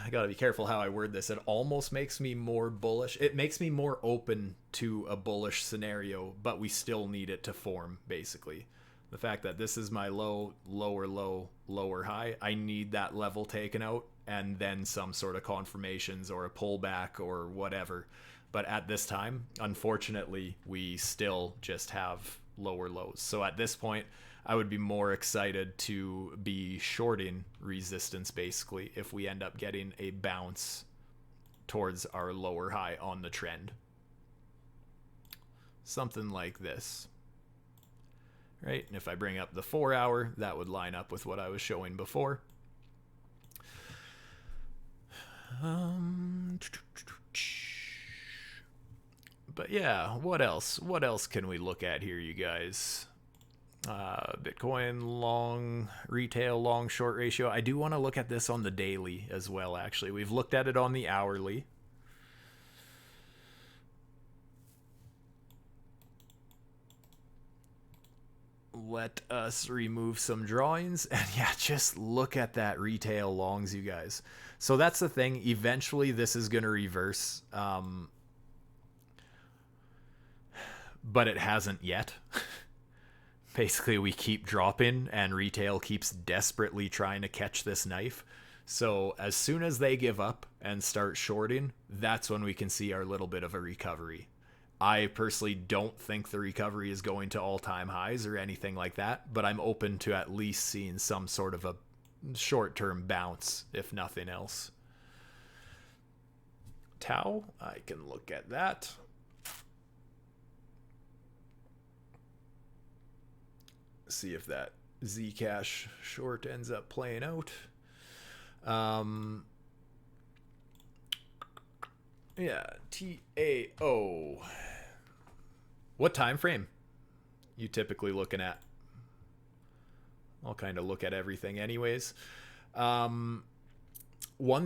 I gotta be careful how I word this. It almost makes me more bullish. It makes me more open to a bullish scenario, but we still need it to form, basically. The fact that this is my low, lower low, lower high, I need that level taken out and then some sort of confirmations or a pullback or whatever. But at this time, unfortunately, we still just have lower lows. So at this point, I would be more excited to be shorting resistance, basically, if we end up getting a bounce towards our lower high on the trend. Something like this. Right? And if I bring up the 4 hour, that would line up with what I was showing before. But yeah, what else? What else can we look at here, you guys? Bitcoin long, retail long short ratio. I do want to look at this on the daily as well, actually. We've looked at it on the hourly. Let us remove some drawings. And yeah, just look at that retail longs, you guys. So that's the thing. Eventually, this is going to reverse. But it hasn't yet. Basically, we keep dropping and retail keeps desperately trying to catch this knife. So as soon as they give up and start shorting, that's when we can see our little bit of a recovery. I personally don't think the recovery is going to all-time highs or anything like that, but I'm open to at least seeing some sort of a short-term bounce, if nothing else. Tau, I can look at that. See if that Zcash short ends up playing out. Yeah, TAO. What time frame you typically looking at? I'll kind of look at everything anyways. One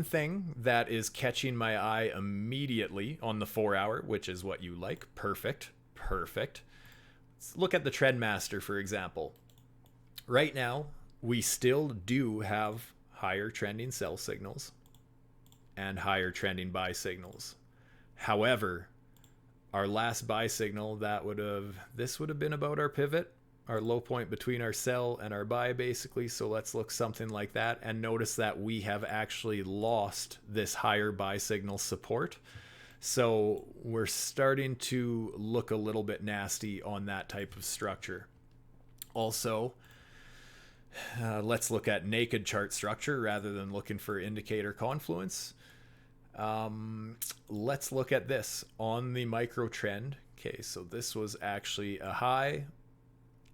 thing that is catching my eye immediately on the 4 hour, which is what you like. Perfect. Let's look at the Trendmaster, for example. Right now, we still do have higher trending sell signals and higher trending buy signals. However, our last buy signal, this would have been about our pivot, our low point between our sell and our buy, basically. So let's look something like that and notice that we have actually lost this higher buy signal support. So we're starting to look a little bit nasty on that type of structure. Also, let's look at naked chart structure rather than looking for indicator confluence. Let's look at this on the micro trend. Okay, so this was actually a high,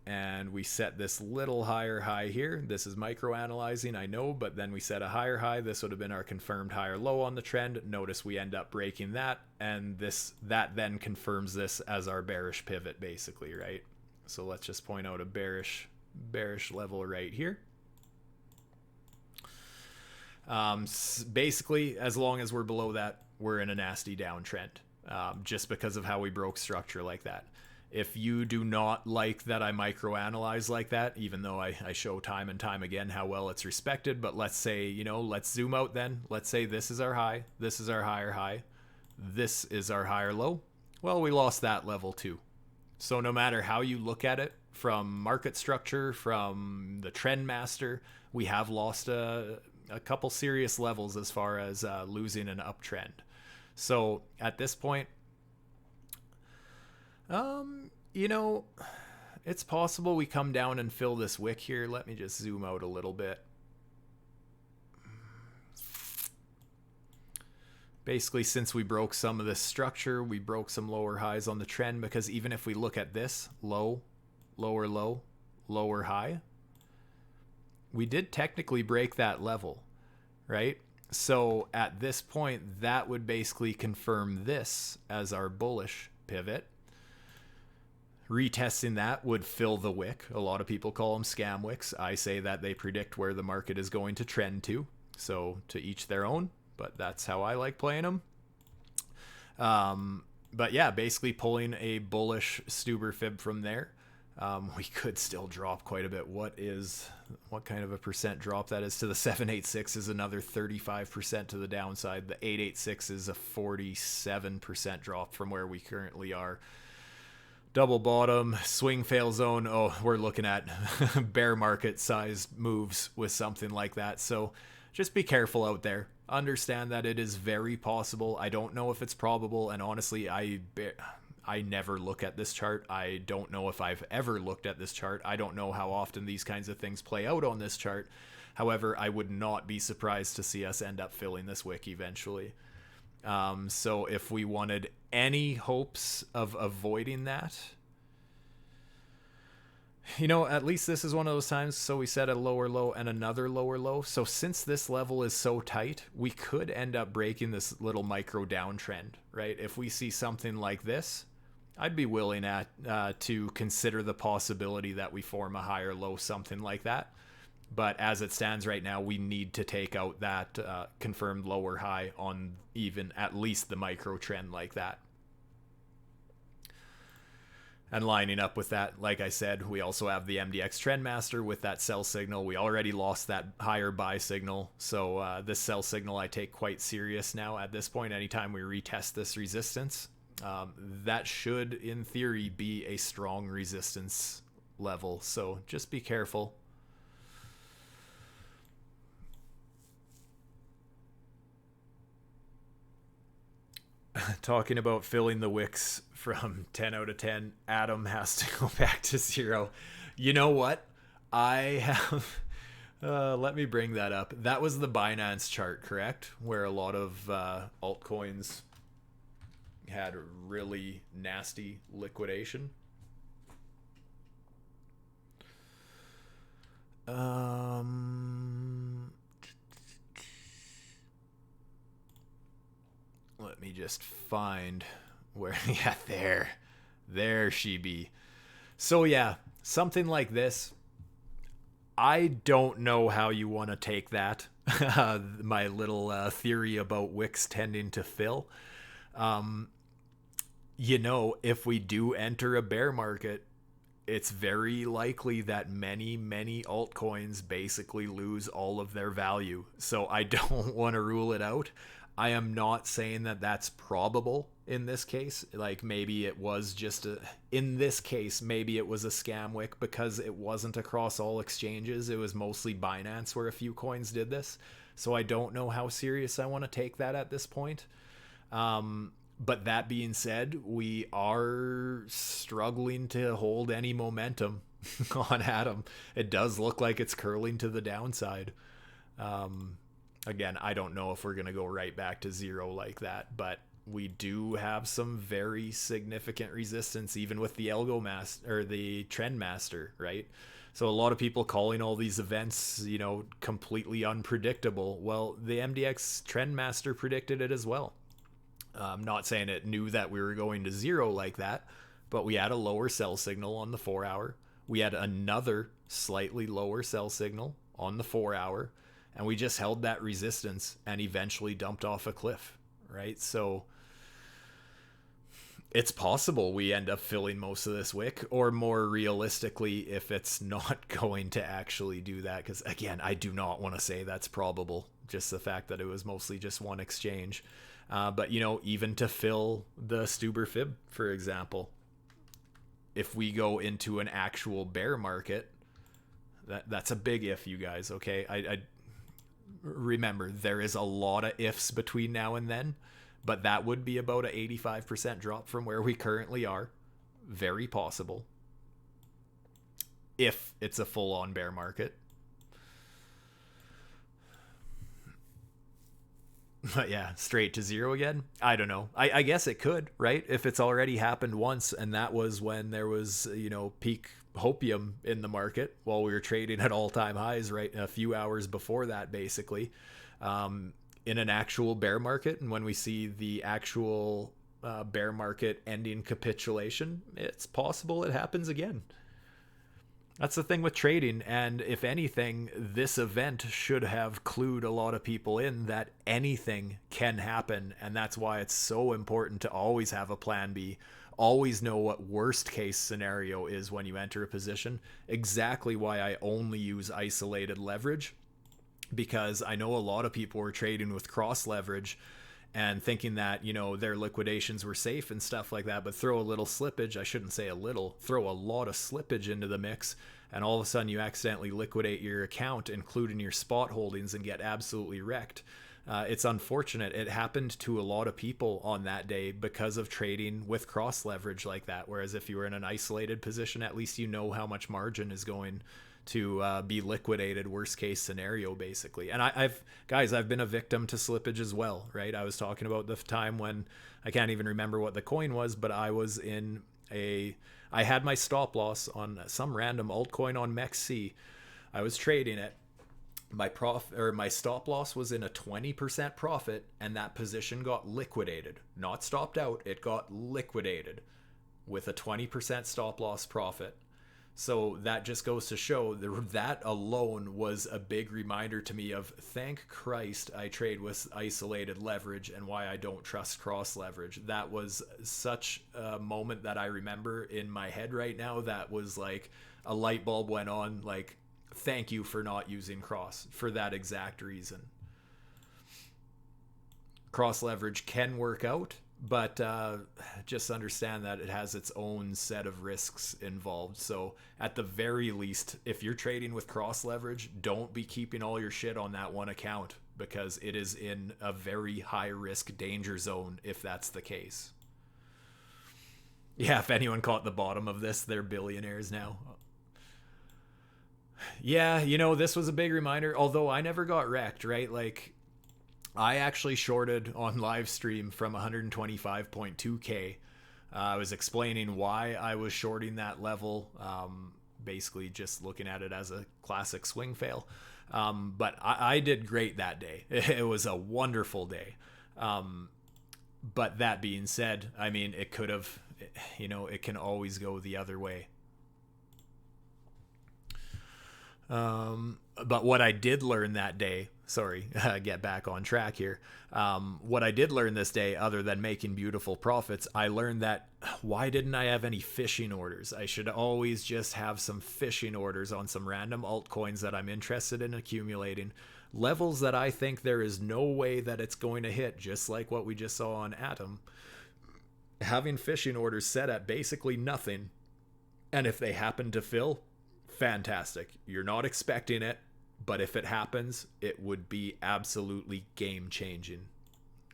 and we set this little higher high here. This is micro analyzing, I know, but then we set a higher high. This would have been our confirmed higher low on the trend. Notice we end up breaking that, and that then confirms this as our bearish pivot, basically, right? So let's just point out a bearish level right here. Basically, as long as we're below that, we're in a nasty downtrend, just because of how we broke structure like that. If you do not like that I microanalyze like that, even though I show time and time again how well it's respected, but let's say, let's zoom out then. Let's say this is our high, this is our higher high, this is our higher low. Well, we lost that level too. So no matter how you look at it, from market structure, from the trend master, we have lost a couple serious levels as far as losing an uptrend. So at this point, it's possible we come down and fill this wick here. Let me just zoom out a little bit. Basically, since we broke some of this structure, we broke some lower highs on the trend, because even if we look at this low, lower low, lower high, we did technically break that level, right? So at this point, that would basically confirm this as our bullish pivot, retesting that would fill the wick. A lot of people call them scam wicks. I say that they predict where the market is going to trend to. So to each their own, but that's how I like playing them. But yeah, basically pulling a bullish Stuber fib from there. We could still drop quite a bit. What kind of a percent drop that is to the 786 is another 35% to the downside. The 886 is a 47% drop from where we currently are. Double bottom, swing fail zone. Oh, we're looking at bear market sized moves with something like that. So just be careful out there. Understand that it is very possible. I don't know if it's probable. And honestly, I never look at this chart. I don't know if I've ever looked at this chart. I don't know how often these kinds of things play out on this chart. However, I would not be surprised to see us end up filling this wick eventually. So if we wanted any hopes of avoiding that, at least this is one of those times. So we set a lower low and another lower low. So since this level is so tight, we could end up breaking this little micro downtrend, right? If we see something like this, I'd be willing to consider the possibility that we form a higher low, something like that. But as it stands right now, we need to take out that confirmed lower high on even at least the micro trend like that. And lining up with that, like I said, we also have the MDX Trendmaster with that sell signal. We already lost that higher buy signal. So this sell signal I take quite serious now at this point. Anytime we retest this resistance, that should, in theory, be a strong resistance level. So just be careful. Talking about filling the wicks from 10 out of 10, Adam has to go back to 0. You know what? I have... let me bring that up. That was the Binance chart, correct? Where a lot of altcoins had really nasty liquidation. Let me just find where... Yeah, there she be. So yeah, something like this. I don't know how you want to take that. My little theory about wicks tending to fill. If we do enter a bear market, it's very likely that many altcoins basically lose all of their value. So I don't want to rule it out. I am not saying that that's probable in this case. Like maybe it was just in this case, maybe it was a scam wick because it wasn't across all exchanges. It was mostly Binance where a few coins did this. So I don't know how serious I want to take that at this point. But that being said, we are struggling to hold any momentum on Atom. It does look like it's curling to the downside. Again, I don't know if we're going to go right back to 0 like that, but we do have some very significant resistance, even with the Algo Master or the Trend Master, right? So a lot of people calling all these events, completely unpredictable. Well, the MDX Trend Master predicted it as well. I'm not saying it knew that we were going to 0 like that, but we had a lower sell signal on the 4 hour. We had another slightly lower sell signal on the 4 hour. And we just held that resistance and eventually dumped off a cliff, right? So it's possible we end up filling most of this wick, or more realistically, if it's not going to actually do that. Because again, I do not want to say that's probable, just the fact that it was mostly just one exchange. But, even to fill the Stuber fib, for example, if we go into an actual bear market, that's a big if, you guys, okay? I remember, there is a lot of ifs between now and then, but that would be about an 85% drop from where we currently are. Very possible. If it's a full-on bear market. But yeah, straight to 0 again? I don't know. I guess it could, right? If it's already happened once, and that was when there was, peak hopium in the market while we were trading at all-time highs, right? A few hours before that, basically. In an actual bear market, and when we see the actual bear market ending capitulation, it's possible it happens again. That's the thing with trading, and if anything, this event should have clued a lot of people in that anything can happen, and that's why it's so important to always have a plan B. Always know what worst case scenario is when you enter a position. Exactly why I only use isolated leverage, because I know a lot of people were trading with cross leverage and thinking that, you know, their liquidations were safe and stuff like that, but throw a little slippage, I shouldn't say a little, throw a lot of slippage into the mix, and all of a sudden you accidentally liquidate your account, including your spot holdings, and get absolutely wrecked. It's unfortunate. It happened to a lot of people on that day because of trading with cross leverage like that. Whereas if you were in an isolated position, at least you know how much margin is going to be liquidated, worst case scenario, basically. And I've been a victim to slippage as well, right? I was talking about the time when I can't even remember what the coin was, but I had my stop loss on some random altcoin on MEXC. I was trading it. My stop loss was in a 20% profit, and that position got liquidated. Not stopped out, it got liquidated with a 20% stop loss profit. So that just goes to show that alone was a big reminder to me of, thank Christ I trade with isolated leverage and why I don't trust cross leverage. That was such a moment that I remember in my head right now. That was like a light bulb went on, like, thank you for not using cross for that exact reason. Cross leverage can work out, but just understand that it has its own set of risks involved. So at the very least, if you're trading with cross leverage, don't be keeping all your shit on that one account, because it is in a very high risk danger zone if that's the case. Yeah, if anyone caught the bottom of this, they're billionaires now. Yeah, you know, this was a big reminder, although I never got wrecked, right? Like, I actually shorted on live stream from 125.2k. I was explaining why I was shorting that level, basically just looking at it as a classic swing fail. But I did great that day. It was a wonderful day. But that being said, I mean, it could have, you know, it can always go the other way. But what I did learn that day, get back on track here. What I did learn this day, other than making beautiful profits, I learned that why didn't I have any fishing orders? I should always just have some fishing orders on some random altcoins that I'm interested in accumulating. Levels that I think there is no way that it's going to hit, just like what we just saw on Atom. Having fishing orders set at basically nothing, and if they happen to fill, fantastic. You're not expecting it, but if it happens, it would be absolutely game changing,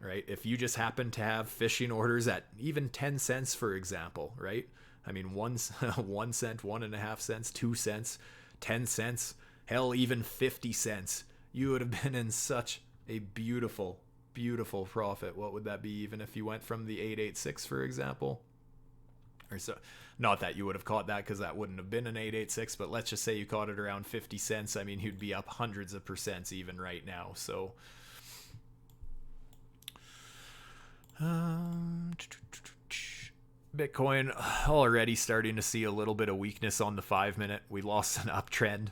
right? If you just happen to have fishing orders at even 10 cents, for example, right? I mean, 1 cent, 1.5 cents, 2 cents, 10 cents, hell, even 50 cents, you would have been in such a beautiful, beautiful profit. What would that be, even if you went from the 886, for example? Or so, not that you would have caught that, because that wouldn't have been an 886, but let's just say you caught it around 50 cents. I mean, you'd be up hundreds of percents even right now. So Bitcoin already starting to see a little bit of weakness on the 5-minute. We lost an uptrend.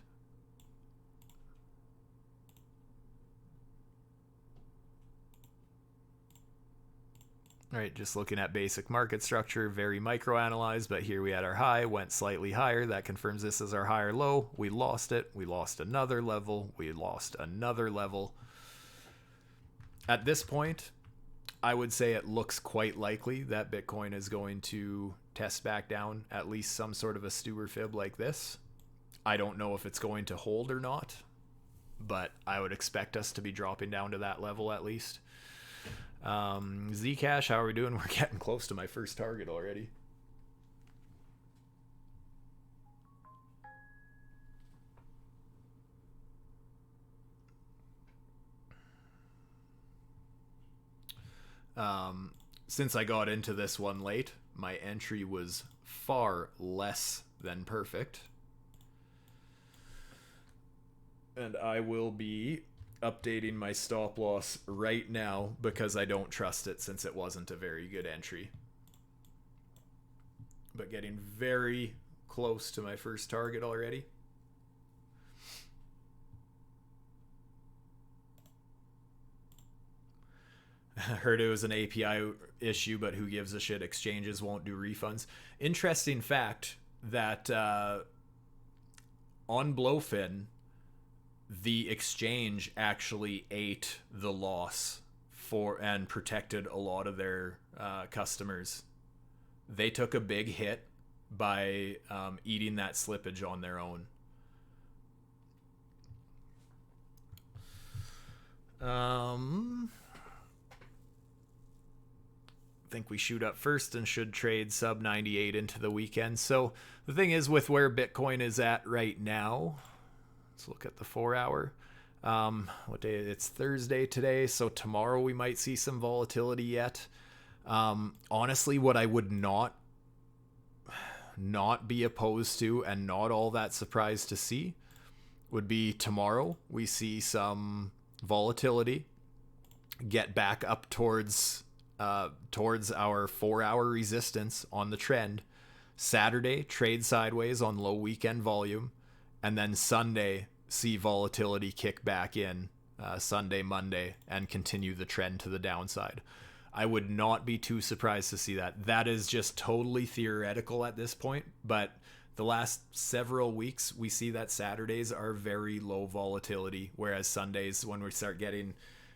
All right, just looking at basic market structure, very micro analyzed, but here we had our high, went slightly higher. That confirms this is our higher low. We lost it. We lost another level. We lost another level. At this point, I would say it looks quite likely that Bitcoin is going to test back down at least some sort of a Stewart fib like this. I don't know if it's going to hold or not, but I would expect us to be dropping down to that level at least. Zcash, how are we doing? We're getting close to my first target already. Since I got into this one late, my entry was far less than perfect. And I will be updating my stop loss right now because I don't trust it since it wasn't a very good entry. But getting very close to my first target already. I heard it was an API issue, but who gives a shit? Exchanges won't do refunds. Interesting fact that on BloFin, the exchange actually ate the loss for and protected a lot of their customers. They took a big hit by eating that slippage on their own. I think we shoot up first and should trade sub 98 into the weekend. So the thing is, with where Bitcoin is at right now, let's look at the 4 hour. What day? It's Thursday today, so tomorrow we might see some volatility yet. Honestly, what I would not be opposed to and not all that surprised to see would be tomorrow we see some volatility, get back up towards our 4 hour resistance on the trend. Saturday, trade sideways on low weekend volume, and then Sunday, see volatility kick back in Sunday, Monday, and continue the trend to the downside. I would not be too surprised to see that. That is just totally theoretical at this point, but the last several weeks, we see that Saturdays are very low volatility, whereas Sundays, when we start getting,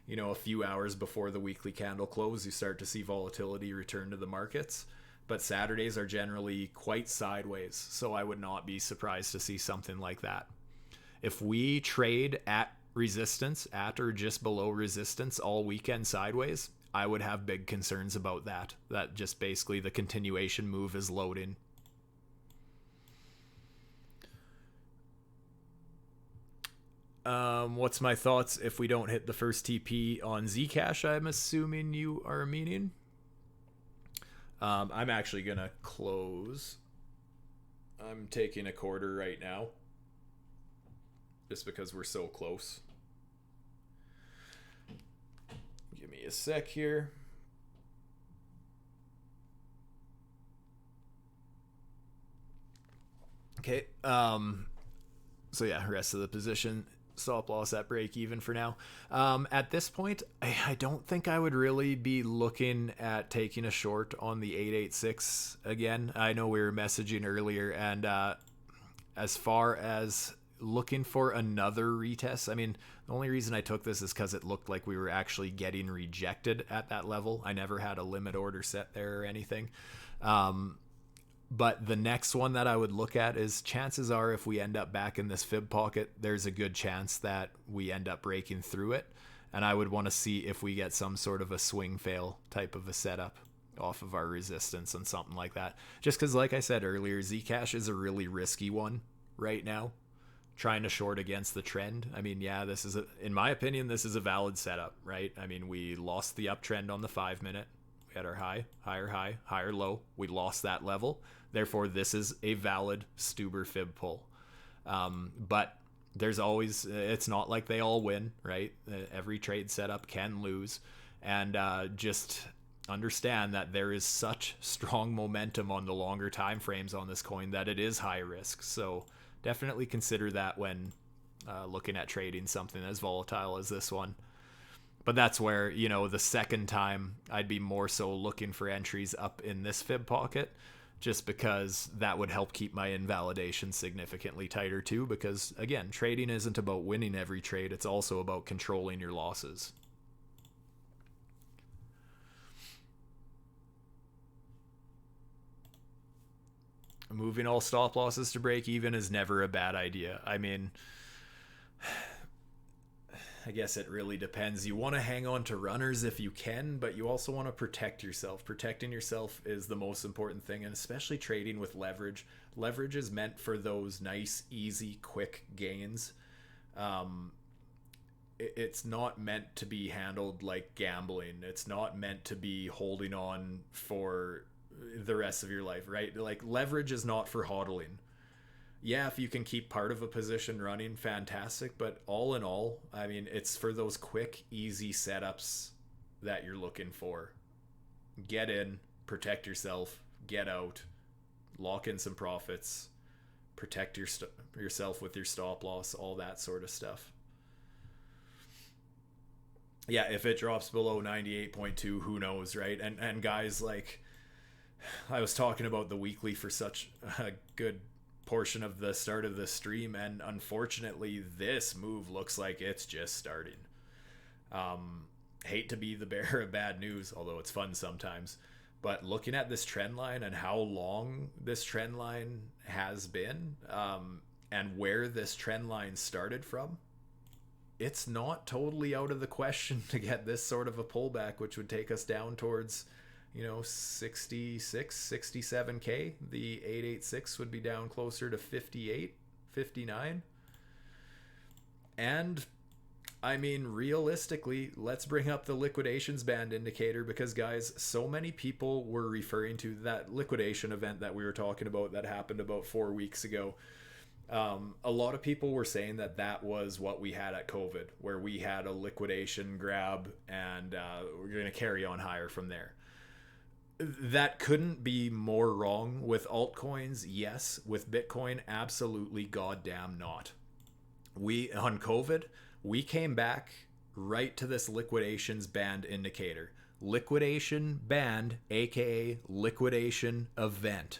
a few hours before the weekly candle close, you start to see volatility return to the markets. But Saturdays are generally quite sideways, so I would not be surprised to see something like that. If we trade at resistance, at or just below resistance all weekend sideways, I would have big concerns about that. That just basically the continuation move is loading. What's my thoughts if we don't hit the first TP on Zcash? I'm assuming you are meaning. I'm actually going to close. I'm taking a quarter right now, just because we're so close. Give me a sec here. Okay. So yeah, rest of the position, stop loss at break even for now. At this point, I don't think I would really be looking at taking a short on the 886 again. I know we were messaging earlier, and as far as looking for another retest, I mean, the only reason I took this is because it looked like we were actually getting rejected at that level. I never had a limit order set there or anything. But the next one that I would look at is, chances are if we end up back in this fib pocket, there's a good chance that we end up breaking through it. And I would want to see if we get some sort of a swing fail type of a setup off of our resistance and something like that. Just because, like I said earlier, Zcash is a really risky one right now, trying to short against the trend. I mean, yeah, in my opinion, this is a valid setup, right? I mean, we lost the uptrend on the 5 minute. We had our high, higher low. We lost that level. Therefore, this is a valid Stuber fib pull. But there's always, it's not like they all win, right? Every trade setup can lose. And just understand that there is such strong momentum on the longer time frames on this coin that it is high risk. So definitely consider that when looking at trading something as volatile as this one. But that's where, the second time I'd be more so looking for entries up in this fib pocket, just because that would help keep my invalidation significantly tighter too. Because again, trading isn't about winning every trade. It's also about controlling your losses. Moving all stop losses to break even is never a bad idea. I mean, I guess it really depends. You want to hang on to runners if you can, but you also want to protect yourself. Protecting yourself is the most important thing, and especially trading with leverage. Leverage is meant for those nice, easy, quick gains. It's not meant to be handled like gambling. It's not meant to be holding on for the rest of your life, right? Like, leverage is not for hodling. Yeah, if you can keep part of a position running, fantastic. But all in all, I mean, it's for those quick, easy setups that you're looking for. Get in, protect yourself, get out, lock in some profits, protect yourself with your stop loss, all that sort of stuff. Yeah, if it drops below 98.2, who knows, right? And guys, like, I was talking about the weekly for such a good portion of the start of the stream, and unfortunately this move looks like it's just starting. Hate to be the bearer of bad news, although it's fun sometimes, but looking at this trend line and how long this trend line has been, and where this trend line started from, it's not totally out of the question to get this sort of a pullback, which would take us down towards, 66, 67K. The 886 would be down closer to 58, 59. And I mean, realistically, let's bring up the liquidations band indicator, because guys, so many people were referring to that liquidation event that we were talking about that happened about 4 weeks ago. A lot of people were saying that that was what we had at COVID, where we had a liquidation grab and we're going to carry on higher from there. That couldn't be more wrong. With altcoins, yes. With Bitcoin, absolutely goddamn not. On COVID, we came back right to this liquidations band indicator. Liquidation band, aka liquidation event.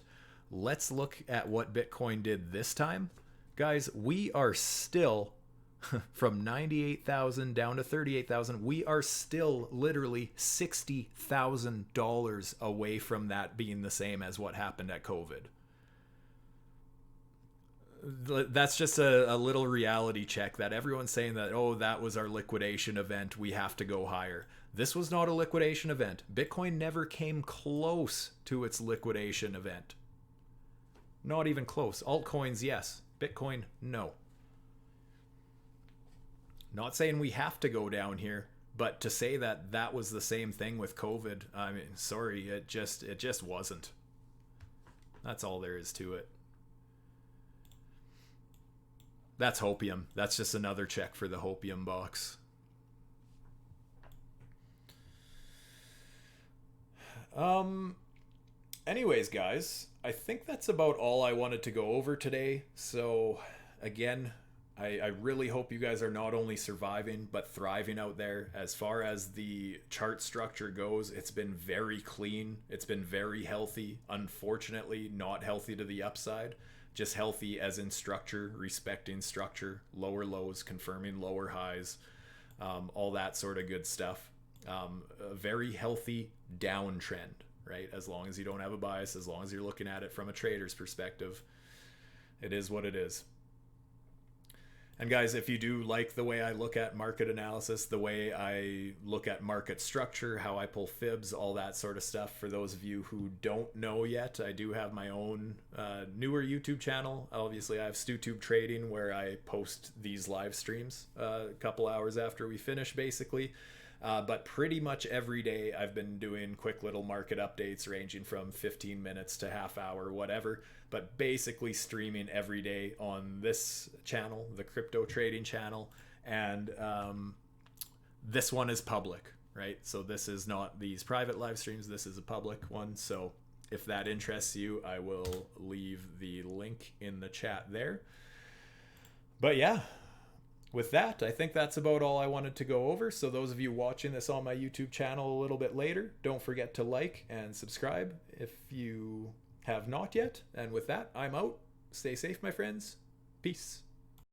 Let's look at what Bitcoin did this time. Guys, we are still from 98,000 down to 38,000. We are still literally $60,000 away from that being the same as what happened at COVID. That's just a little reality check that everyone's saying that, oh, that was our liquidation event, we have to go higher. This was not a liquidation event. Bitcoin never came close to its liquidation event. Not even close. Altcoins, yes. Bitcoin, no. Not saying we have to go down here, but to say that that was the same thing with COVID, I mean, sorry, it just wasn't. That's all there is to it. That's hopium. That's just another check for the hopium box. Anyways, guys, I think that's about all I wanted to go over today. So, again, I really hope you guys are not only surviving, but thriving out there. As far as the chart structure goes, it's been very clean. It's been very healthy. Unfortunately, not healthy to the upside. Just healthy as in structure, respecting structure, lower lows, confirming lower highs, all that sort of good stuff. A very healthy downtrend, right? As long as you don't have a bias, as long as you're looking at it from a trader's perspective, it is what it is. And guys, if you do like the way I look at market analysis, the way I look at market structure, how I pull fibs, all that sort of stuff, for those of you who don't know yet, I do have my own newer YouTube channel. Obviously, I have StuTube Trading, where I post these live streams a couple hours after we finish, basically. But pretty much every day I've been doing quick little market updates ranging from 15 minutes to half hour, whatever, but basically streaming every day on this channel, the crypto trading channel. And this one is public, right? So this is not these private live streams. This is a public one. So if that interests you, I will leave the link in the chat there. But yeah, with that, I think that's about all I wanted to go over. So those of you watching this on my YouTube channel a little bit later, don't forget to like and subscribe if you have not yet. And with that, I'm out. Stay safe, my friends. Peace.